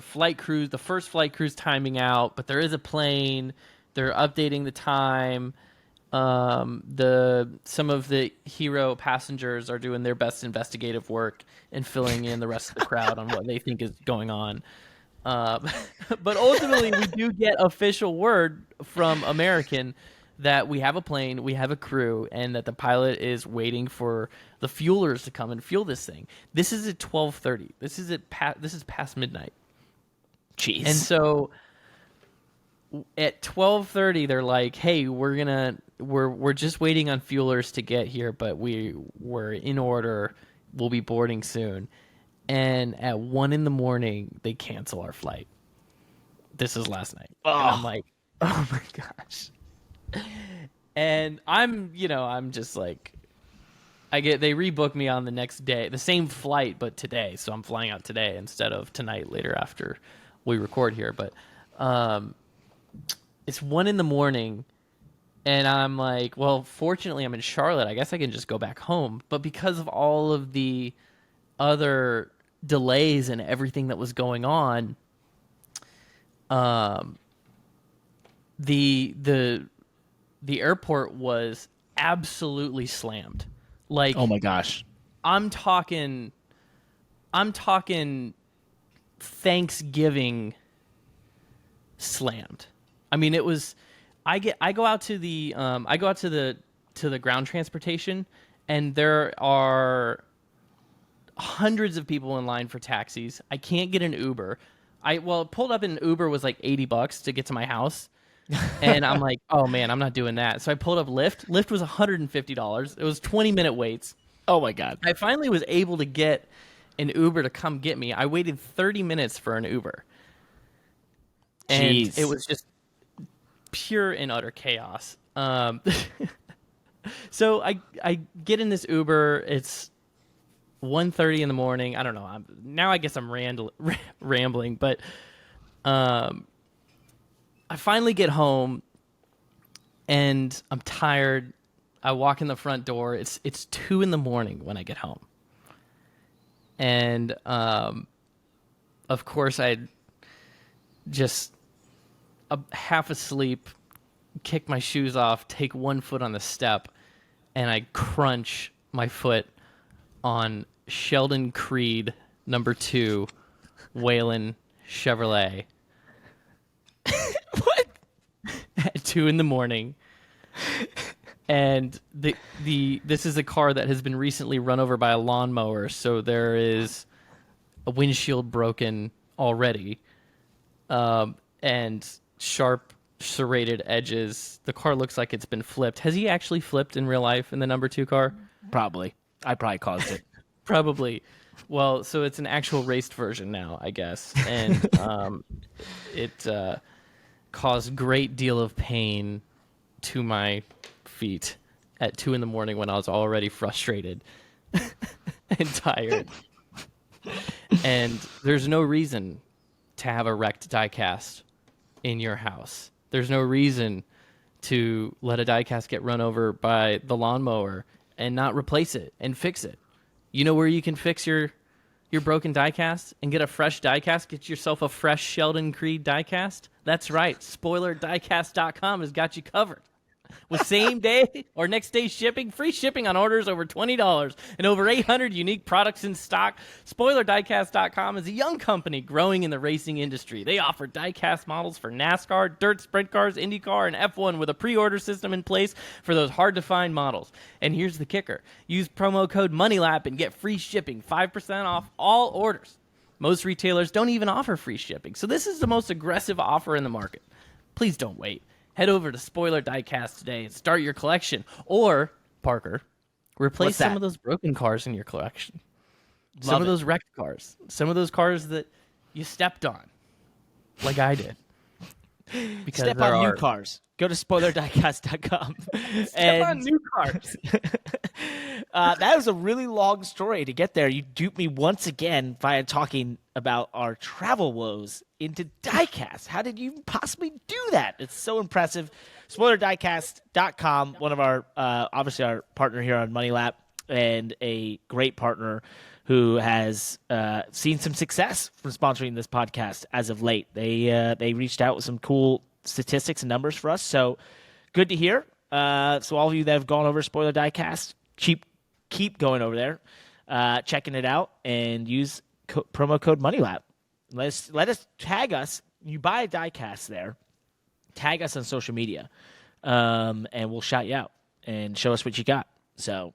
first flight crew's timing out, but there is a plane. They're updating the time. Some of the hero passengers are doing their best investigative work and filling in the rest of the crowd on what they think is going on. But ultimately, we do get official word from American that we have a plane, we have a crew, and that the pilot is waiting for the fuelers to come and fuel this thing. This is at 12:30. This is past midnight. Jeez. And so at 12:30, they're like, "Hey, we're just waiting on fuelers to get here, but we're in order. We'll be boarding soon." And at 1 a.m, they cancel our flight. This is last night. Oh. And I'm like, "Oh my gosh!" And I'm just like, they rebook me on the next day, the same flight, but today. So I'm flying out today instead of tonight later after we record here. But it's 1 a.m, and I'm like, well, fortunately I'm in Charlotte. I guess I can just go back home. But because of all of the other delays and everything that was going on, the airport was absolutely slammed. Like, oh my gosh. I'm talking Thanksgiving slammed. I mean, it was. I go out to the ground transportation, and there are hundreds of people in line for taxis. I can't get an Uber. Pulled up in an Uber was like $80 to get to my house. And I'm like, oh man, I'm not doing that. So I pulled up Lyft. Lyft was $150. It was 20-minute waits. Oh my God. I finally was able to get an Uber to come get me. I waited 30 minutes for an Uber. And Jeez. it was just pure and utter chaos. So I get in this Uber. It's 1:30 in the morning. I don't know. Now I guess I'm rambling, but I finally get home, and I'm tired. I walk in the front door. It's 2 a.m. when I get home, and of course I just half asleep, kick my shoes off, take one foot on the step, and I crunch my foot on Sheldon Creed #2 Whalen Chevrolet. What? 2 a.m. And this is a car that has been recently run over by a lawnmower, so there is a windshield broken already, and sharp serrated edges. The car looks like it's been flipped. Has he actually flipped in real life in the number 2 car? Probably. I probably caused it. Probably. Well, so it's an actual raced version now, I guess, and it caused great deal of pain to my feet at 2 a.m. when I was already frustrated and tired. And there's no reason to have a wrecked diecast in your house. There's no reason to let a diecast get run over by the lawnmower and not replace it and fix it. You know where you can fix your broken diecast and get a fresh diecast? Get yourself a fresh Sheldon Creed diecast. That's right. SpoilerDiecast.com has got you covered. With same day or next day shipping, free shipping on orders over $20, and over 800 unique products in stock. SpoilerDiecast.com is a young company growing in the racing industry. They offer diecast models for NASCAR, dirt sprint cars, Indycar, and F1 with a pre-order system in place for those hard-to-find models. And here's the kicker. Use promo code MONEYLAP and get free shipping, 5% off all orders. Most retailers don't even offer free shipping, so this is the most aggressive offer in the market. Please don't wait. Head over to Spoiler Diecast today and start your collection. Or, Parker, replace some of those broken cars in your collection. Some of those wrecked cars. Some of those cars that you stepped on, like I did. Because Step on new cars. Go to SpoilerDiecast.com. Step on new cars. That was a really long story to get there. You duped me once again via talking about our travel woes into diecast. How did you possibly do that? It's so impressive. SpoilerDiecast.com, one of our, obviously our partner here on Money Lap, and a great partner who has seen some success from sponsoring this podcast as of late. They reached out with some cool statistics and numbers for us, so good to hear. So all of you that have gone over Spoiler Diecast, keep going over there, checking it out, and use promo code MONEYLAP. Let us tag us. You buy a diecast there, tag us on social media, and we'll shout you out and show us what you got. So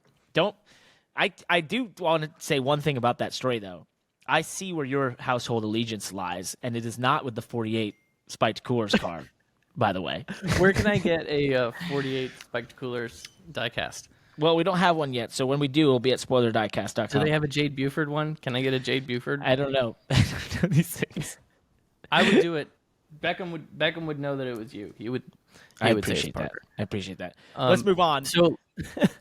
I do want to say one thing about that story, though. I see where your household allegiance lies, and it is not with the 48 Spiked Coolers car, by the way. Where can I get a 48 Spiked Coolers diecast? Well, we don't have one yet, so when we do, it'll be at SpoilerDiecast.com. Do they have a Jade Buford one? Can I get a Jade Buford? I don't know. I don't know these things. I would do it. Beckham would know that it was you. I appreciate that. I appreciate that. Let's move on. So,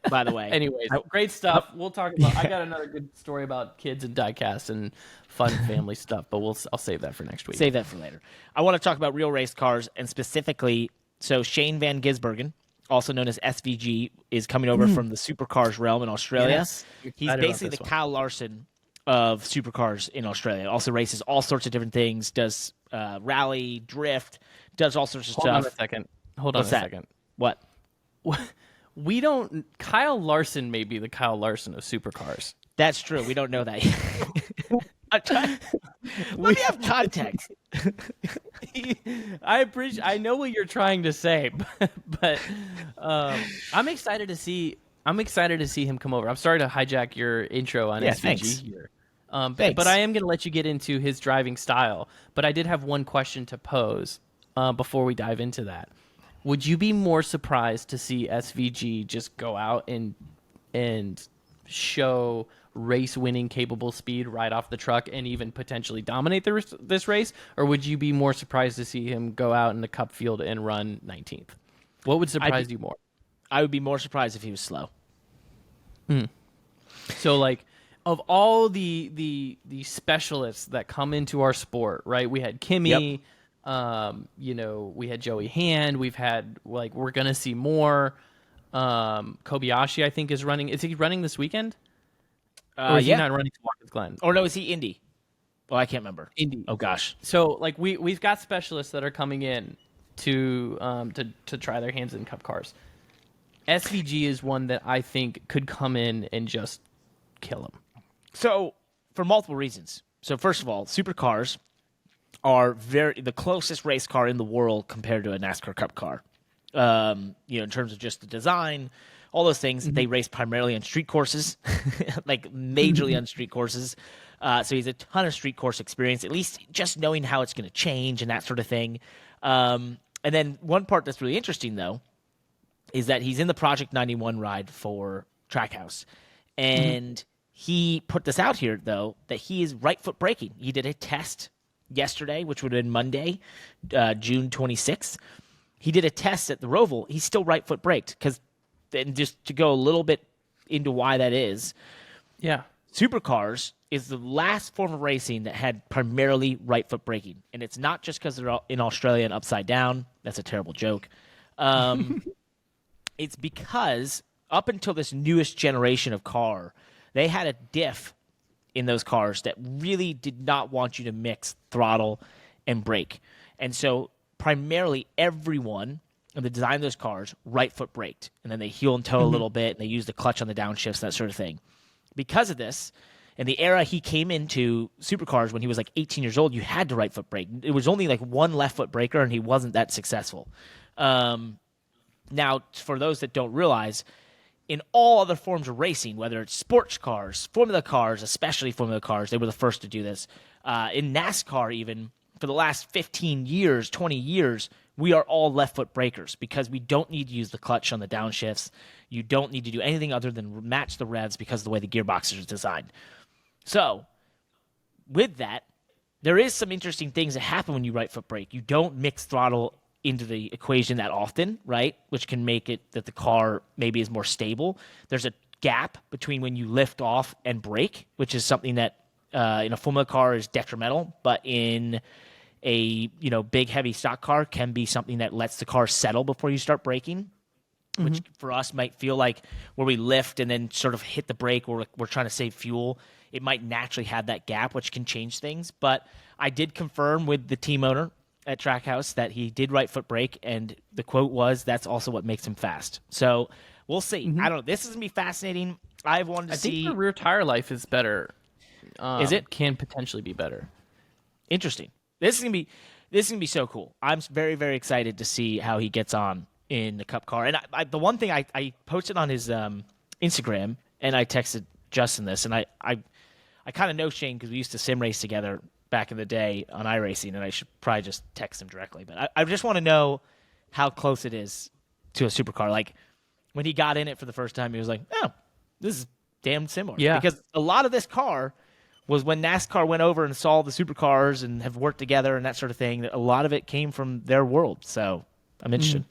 by the way, anyways, great stuff. We'll talk about. I got another good story about kids and diecasts and fun family stuff, but I'll save that for next week. Save that for later. I want to talk about real race cars, and specifically, so Shane Van Gisbergen, also known as SVG, is coming over from the supercars realm in Australia. Yes. He's basically the Kyle Larson of supercars in Australia. Also races all sorts of different things, does rally, drift, does all sorts of stuff. Hold on a second. What? We don't... Kyle Larson may be the Kyle Larson of supercars. That's true. We don't know that yet. Let me have context. I know what you're trying to say, but I'm excited to see him come over. I'm sorry to hijack your intro on SVG here. But I am going to let you get into his driving style. But I did have one question to pose before we dive into that. Would you be more surprised to see SVG just go out and show race-winning capable speed right off the truck and even potentially dominate this race? Or would you be more surprised to see him go out in the Cup field and run 19th? What would surprise you more? I would be more surprised if he was slow. So, like, of all the specialists that come into our sport, right? We had Kimi, we had Joey Hand. We've had, we're going to see more. Kobayashi, I think, is running. Is he running this weekend? Or is he not running to Watkins Glen? Or no, is he Indy? Well, I can't remember. Indy. Oh, gosh. So, we've got specialists that are coming in to try their hands in Cup cars. SVG is one that I think could come in and just kill him. So, for multiple reasons. So, first of all, supercars are the closest race car in the world compared to a NASCAR Cup car. in terms of just the design, all those things. They race primarily on street courses, like majorly on street courses. So he's a ton of street course experience, at least just knowing how it's going to change and that sort of thing. And then one part that's really interesting, though, is that he's in the Project 91 ride for Trackhouse. And he put this out here, though, that he is right foot braking. He did a test yesterday, which would have been Monday, June 26th. He did a test at the Roval. He's still right foot braked. And just to go a little bit into why that is, Supercars is the last form of racing that had primarily right foot braking. And it's not just because they're in Australia and upside down. That's a terrible joke. It's because up until this newest generation of car, they had a diff in those cars that really did not want you to mix throttle and brake. And so primarily everyone in the design of those cars right foot braked. And then they heel and toe a little bit, and they used the clutch on the downshifts, that sort of thing. Because of this, in the era he came into Supercars when he was like 18 years old, you had to right foot brake. It was only like one left foot braker, and he wasn't that successful. Now, for those that don't realize, in all other forms of racing, whether it's sports cars, Formula cars, especially Formula cars, they were the first to do this. In NASCAR, even, for the last 15 years, 20 years, we are all left foot brakers because we don't need to use the clutch on the downshifts. You don't need to do anything other than match the revs because of the way the gearboxes are designed. So, with that, there is some interesting things that happen when you right foot brake. You don't mix throttle into the equation that often, right? Which can make it that the car maybe is more stable. There's a gap between when you lift off and brake, which is something that in a Formula car is detrimental, but in a big heavy stock car can be something that lets the car settle before you start braking, which for us might feel like where we lift and then sort of hit the brake or we're trying to save fuel. It might naturally have that gap, which can change things. But I did confirm with the team owner at Trackhouse that he did right foot brake, and the quote was, "That's also what makes him fast." So we'll see. I don't know. This is gonna be fascinating. I've wanted to see. I think the rear tire life is better. Is it? Can potentially be better. Interesting. This is gonna be so cool. I'm very, very excited to see how he gets on in the Cup car. And the one thing I posted on his Instagram, and I texted Justin this, and I kind of know Shane because we used to sim race together back in the day on iRacing, and I should probably just text him directly. But I just want to know how close it is to a supercar. Like, when he got in it for the first time, he was like, oh, this is damn similar. Yeah. Because a lot of this car was when NASCAR went over and saw the supercars and have worked together and that sort of thing. A lot of it came from their world. So I'm interested.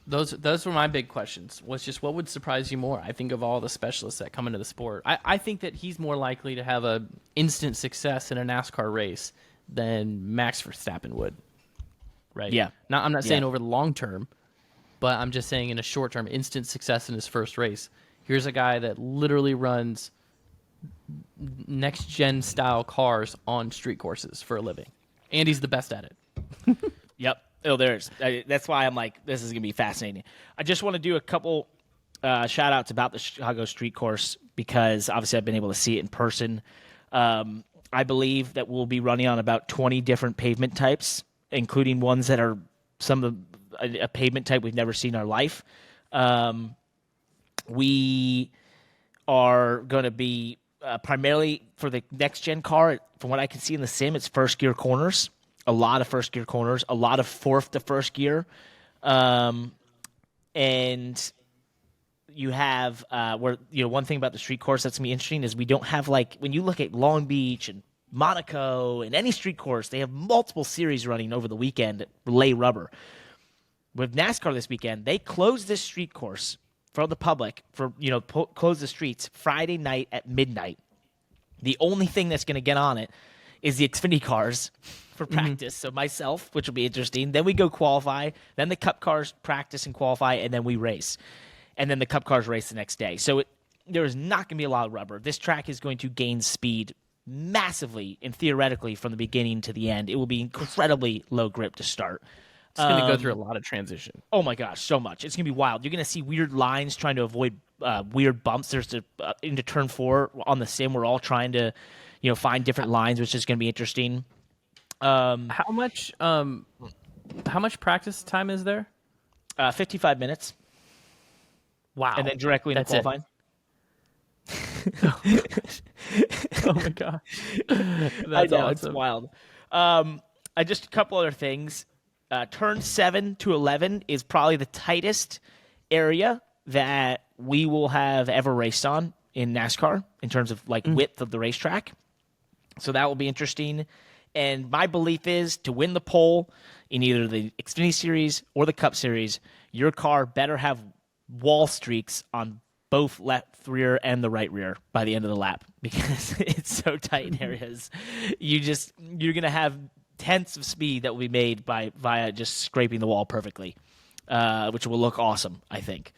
Those were my big questions. Was just what would surprise you more? I think of all the specialists that come into the sport, I think that he's more likely to have a instant success in a NASCAR race than Max Verstappen would. Right? Yeah. Now, I'm not saying over the long term, but I'm just saying in a short term, instant success in his first race. Here's a guy that literally runs next gen style cars on street courses for a living, and he's the best at it. Yep. Oh, that's why I'm like, this is going to be fascinating. I just want to do a couple shout outs about the Chicago street course because obviously I've been able to see it in person. I believe that we'll be running on about 20 different pavement types, including ones that are some of a pavement type we've never seen in our life. We are going to be primarily for the next gen car. From what I can see in the sim, it's first gear corners. A lot of first gear corners, a lot of fourth to first gear. And you have one thing about the street course that's going to be interesting is we don't have, like, when you look at Long Beach and Monaco and any street course, they have multiple series running over the weekend at lay rubber. With NASCAR this weekend, they closed this street course for the public close the streets Friday night at midnight. The only thing that's going to get on it is the Xfinity cars for practice. So myself, which will be interesting. Then we go qualify. Then the Cup cars practice and qualify, and then we race. And then the Cup cars race the next day. So there is not going to be a lot of rubber. This track is going to gain speed massively and theoretically from the beginning to the end. It will be incredibly low grip to start. It's going to go through a lot of transition. Oh, my gosh, so much. It's going to be wild. You're going to see weird lines trying to avoid weird bumps. There's into Turn 4 on the sim. We're all trying to find different lines, which is going to be interesting. How much practice time is there? 55 minutes. Wow. And then directly into qualifying. Oh my gosh. That's awesome. It's wild. I just a couple other things. Turn 7 to 11 is probably the tightest area that we will have ever raced on in NASCAR in terms of like width of the racetrack. So that will be interesting. And my belief is to win the pole in either the Xfinity Series or the Cup Series, your car better have wall streaks on both left rear and the right rear by the end of the lap because it's so tight in areas. You're going to have tenths of speed that will be made via just scraping the wall perfectly, which will look awesome, I think.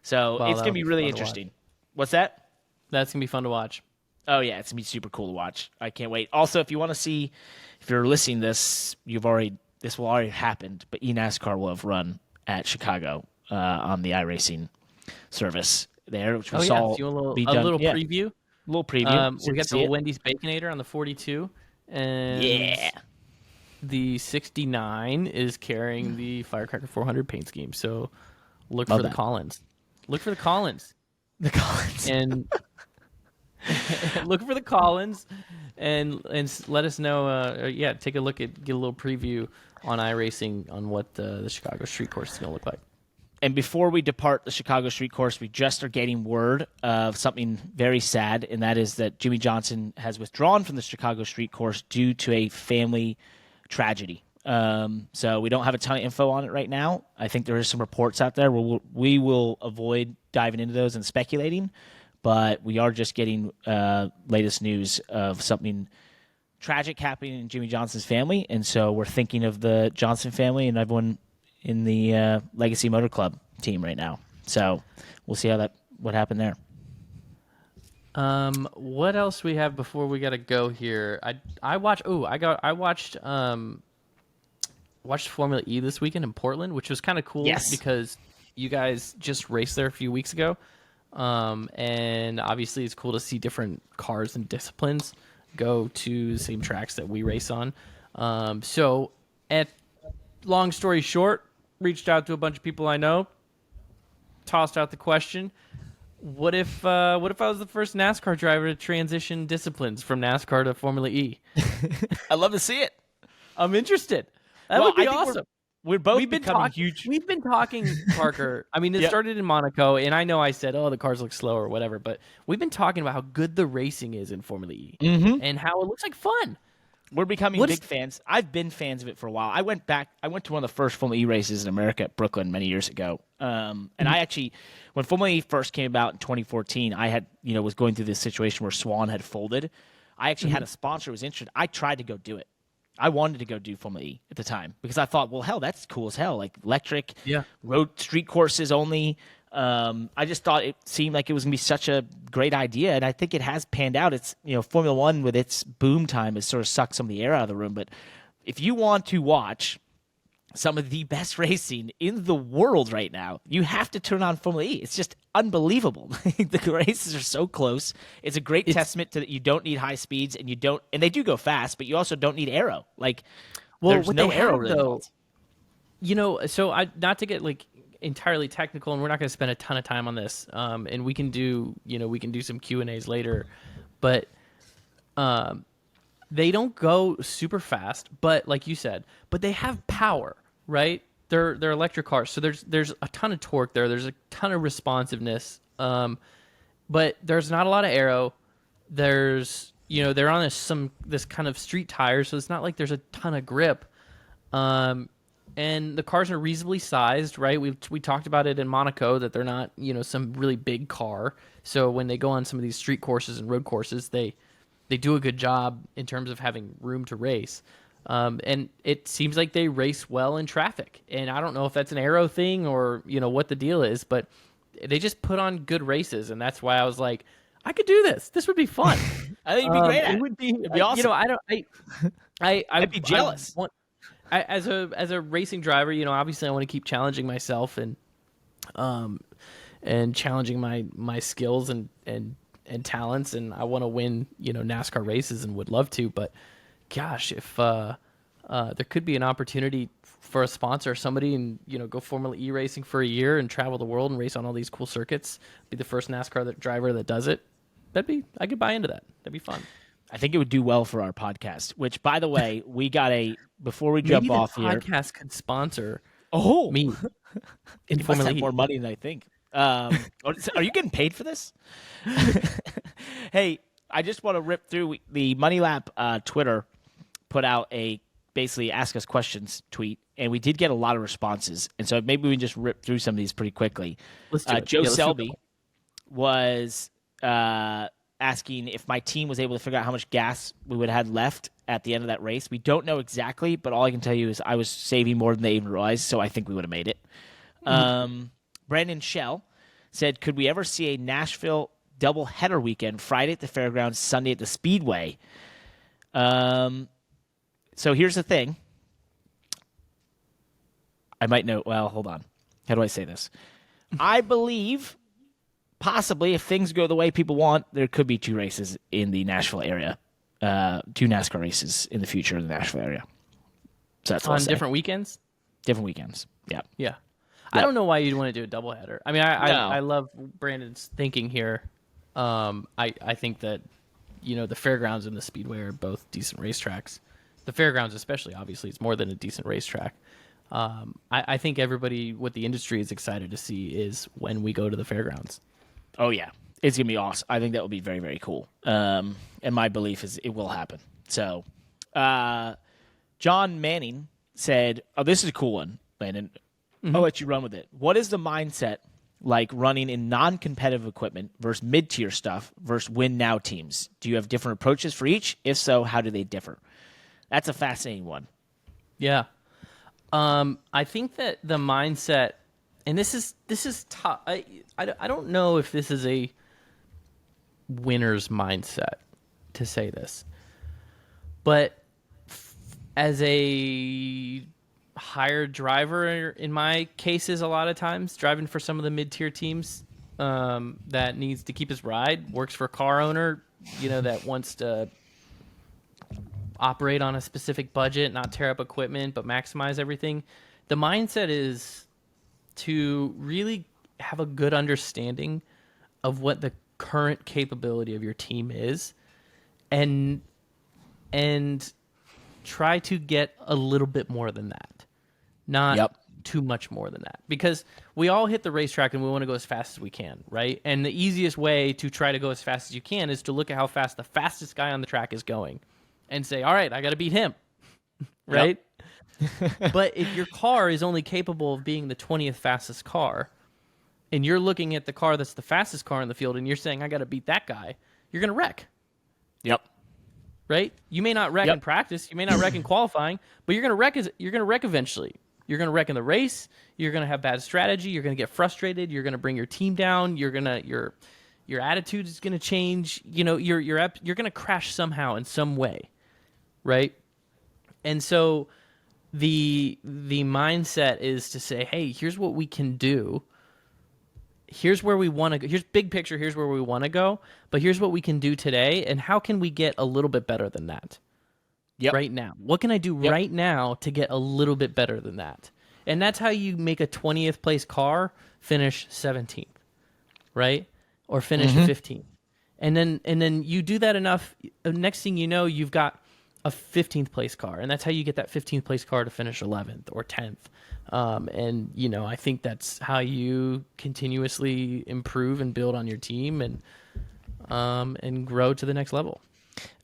So it's going to be really interesting. What's that? That's going to be fun to watch. Oh, yeah, it's going to be super cool to watch. I can't wait. Also, if you want to see, if you're listening to this, this will already have happened, but eNASCAR will have run at Chicago on the iRacing service there, which we saw a little preview. A little preview. We got the Wendy's Baconator on the 42, and the 69 is carrying the Firecracker 400 paint scheme. So look for the Collins. Look for the Collins. The Collins. And look for the Collins, and let us know. Take a look get a little preview on iRacing on what the Chicago Street Course is going to look like. And before we depart the Chicago Street Course, we just are getting word of something very sad, and that is that Jimmie Johnson has withdrawn from the Chicago Street Course due to a family tragedy. So we don't have a ton of info on it right now. I think there is some reports out there. We will avoid diving into those and speculating, but we are just getting latest news of something tragic happening in Jimmie Johnson's family, and so we're thinking of the Johnson family and everyone in the Legacy Motor Club team right now. So we'll see what happened there. What else we have before we gotta go here? I watched Formula E this weekend in Portland, which was kind of cool because you guys just raced there a few weeks ago. And obviously it's cool to see different cars and disciplines go to the same tracks that we race on. So long story short, reached out to a bunch of people I know, tossed out the question, what if I was the first NASCAR driver to transition disciplines from NASCAR to Formula E? I'd love to see it. I'm interested. That would be awesome. We've been talking, Parker. I mean, it started in Monaco, and I know I said, the cars look slow or whatever, but we've been talking about how good the racing is in Formula E and how it looks like fun. We're becoming big fans. I've been fans of it for a while. I went to one of the first Formula E races in America at Brooklyn many years ago. And I actually, when Formula E first came about in 2014, I had, was going through this situation where Swan had folded. I actually had a sponsor who was interested. I tried to go do it. I wanted to go do Formula E at the time because I thought, well, hell, that's cool as hell. Like electric, road street courses only. I just thought it seemed like it was going to be such a great idea, and I think it has panned out. It's Formula One with its boom time has sort of sucked some of the air out of the room. But if you want to watch some of the best racing in the world right now, you have to turn on Formula E. It's just unbelievable. The races are so close. It's a great testament to that you don't need high speeds and they do go fast, but you also don't need aero. There's no aero really. So not to get entirely technical, and we're not going to spend a ton of time on this. And we can do some Q&As later, but they don't go super fast, but like you said, but they have power, right? They're electric cars, so there's a ton of torque there. There's a ton of responsiveness, but there's not a lot of aero. There's they're on this kind of street tire, so it's not like there's a ton of grip. And the cars are reasonably sized, right? We talked about it in Monaco that they're not some really big car. So when they go on some of these street courses and road courses, they do a good job in terms of having room to race. And it seems like they race well in traffic. And I don't know if that's an aero thing or, what the deal is, but they just put on good races. And that's why I was like, I could do this. This would be fun. I think you'd be great at it. It'd be awesome. I'd be jealous. As a racing driver, obviously I want to keep challenging myself and challenging my skills and talents, and I want to win, NASCAR races and would love to, but gosh, if there could be an opportunity for a sponsor, somebody, and go Formula E racing for a year and travel the world and race on all these cool circuits. Be the first NASCAR driver that does it. I could buy into that. That'd be fun. I think it would do well for our podcast. Which, by the way, we got before we jump off here. Maybe the podcast could sponsor. Me. In you must Formula have E. more money than I think. Are you getting paid for this? Hey, I just want to rip through the Money Lap Twitter. Put out a basically ask us questions tweet, and we did get a lot of responses. And so maybe we can just rip through some of these pretty quickly. Let's do it. Joe Selby was asking if my team was able to figure out how much gas we would have had left at the end of that race. We don't know exactly, but all I can tell you is I was saving more than they even realized, so I think we would have made it. Brandon Shell said, could we ever see a Nashville double-header weekend, Friday at the fairgrounds, Sunday at the Speedway? So here's the thing. I might know. Well, hold on. How do I say this? I believe possibly if things go the way people want, there could be 2 races in the Nashville area, 2 NASCAR races in the future in the Nashville area. So that's on different weekends. Different weekends. Yeah. Yeah. I don't know why you'd want to do a doubleheader. I mean, I love Brandon's thinking here. I think that the fairgrounds and the Speedway are both decent racetracks. The fairgrounds, especially, obviously, it's more than a decent racetrack. I think everybody, what the industry is excited to see is when we go to the fairgrounds. Oh, yeah. It's going to be awesome. I think that will be very, very cool. And my belief is it will happen. So, John Manning said, this is a cool one, Landon. I'll let you run with it. What is the mindset like running in non-competitive equipment versus mid-tier stuff versus win-now teams? Do you have different approaches for each? If so, how do they differ? That's a fascinating one. Yeah. I think that the mindset, and this is tough. I don't know if this is a winner's mindset to say this, but as a hired driver, in my cases, a lot of times driving for some of the mid-tier teams that needs to keep his ride, works for a car owner, that wants to operate on a specific budget, not tear up equipment, but maximize everything. The mindset is to really have a good understanding of what the current capability of your team is and try to get a little bit more than that. Not too much more than that. Because we all hit the racetrack and we want to go as fast as we can, right? And the easiest way to try to go as fast as you can is to look at how fast the fastest guy on the track is going and say, all right, I got to beat him, right? But if your car is only capable of being the 20th fastest car, and you're looking at the car that's the fastest car in the field and you're saying, I got to beat that guy, you're going to wreck. Yep. Right? You may not wreck in practice, you may not wreck in qualifying, but you're going to wreck eventually. You're going to wreck in the race. You're going to have bad strategy. You're going to get frustrated. You're going to bring your team down. Your attitude is going to change. You're going to crash somehow in some way, right? And so the mindset is to say, hey, here's what we can do. Here's where we want to go. Here's big picture. Here's where we want to go. But here's what we can do today, and how can we get a little bit better than that? Right now. What can I do right now to get a little bit better than that? And that's how you make a 20th place car finish 17th, right? Or finish 15th. And then you do that enough, next thing you know, you've got a 15th place car. And that's how you get that 15th place car to finish 11th or 10th. And I think that's how you continuously improve and build on your team and grow to the next level.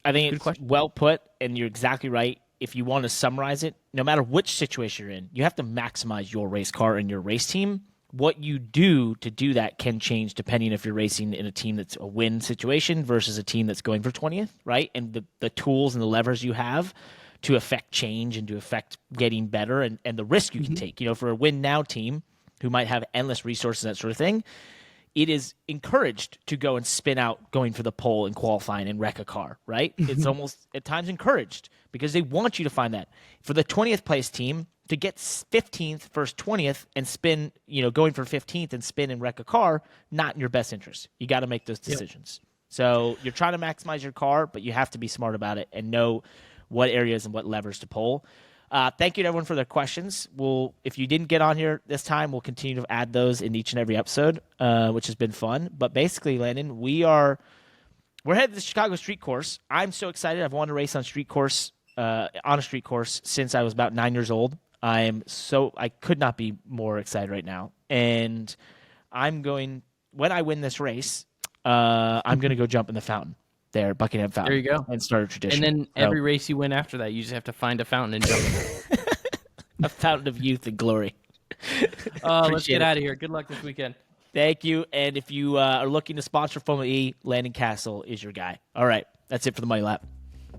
I think it's well put, and you're exactly right. If you want to summarize it, no matter which situation you're in, you have to maximize your race car and your race team. What you do to do that can change depending if you're racing in a team that's a win situation versus a team that's going for 20th, right? And the tools and the levers you have to affect change and to affect getting better and the risk you can take. For a win-now team who might have endless resources and that sort of thing, it is encouraged to go and spin out going for the pole and qualifying and wreck a car, right? It's almost at times encouraged because they want you to find that. For the 20th place team, to get 15th versus 20th and spin, going for 15th and spin and wreck a car, not in your best interest. You got to make those decisions. So you're trying to maximize your car, but you have to be smart about it and know what areas and what levers to pull. Thank you to everyone for their questions. If you didn't get on here this time, we'll continue to add those in each and every episode, which has been fun. But basically, Landon, we're headed to the Chicago Street Course. I'm so excited. I've wanted to race on a street course since I was about 9 years old. I could not be more excited right now. And when I win this race, I'm going to go jump in the fountain there, Buckingham Fountain. There you go. And start a tradition. And then every race you win after that, you just have to find a fountain and jump in. A fountain of youth and glory. Let's get out of here. Good luck this weekend. Thank you. And if you are looking to sponsor Formula E, Landon Cassill is your guy. All right. That's it for the Money Lap.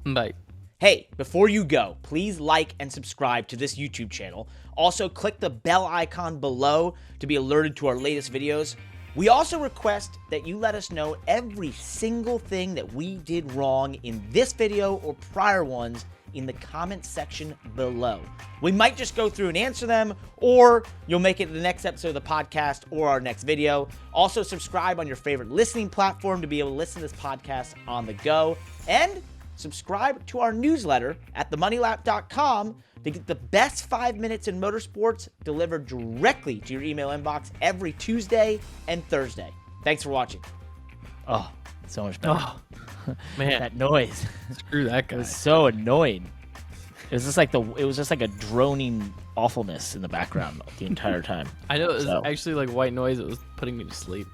Bye. Hey, before you go, please like and subscribe to this YouTube channel. Also, click the bell icon below to be alerted to our latest videos. We also request that you let us know every single thing that we did wrong in this video or prior ones in the comment section below. We might just go through and answer them, or you'll make it to the next episode of the podcast or our next video. Also, subscribe on your favorite listening platform to be able to listen to this podcast on the go. And subscribe to our newsletter at themoneylap.com to get the best 5 minutes in motorsports delivered directly to your email inbox every Tuesday and Thursday. Thanks for watching. Oh, so much better. Oh, man, that noise. Screw that guy. It was so annoying. It was just like a droning awfulness in the background the entire time. I know, it was actually like white noise. It was putting me to sleep.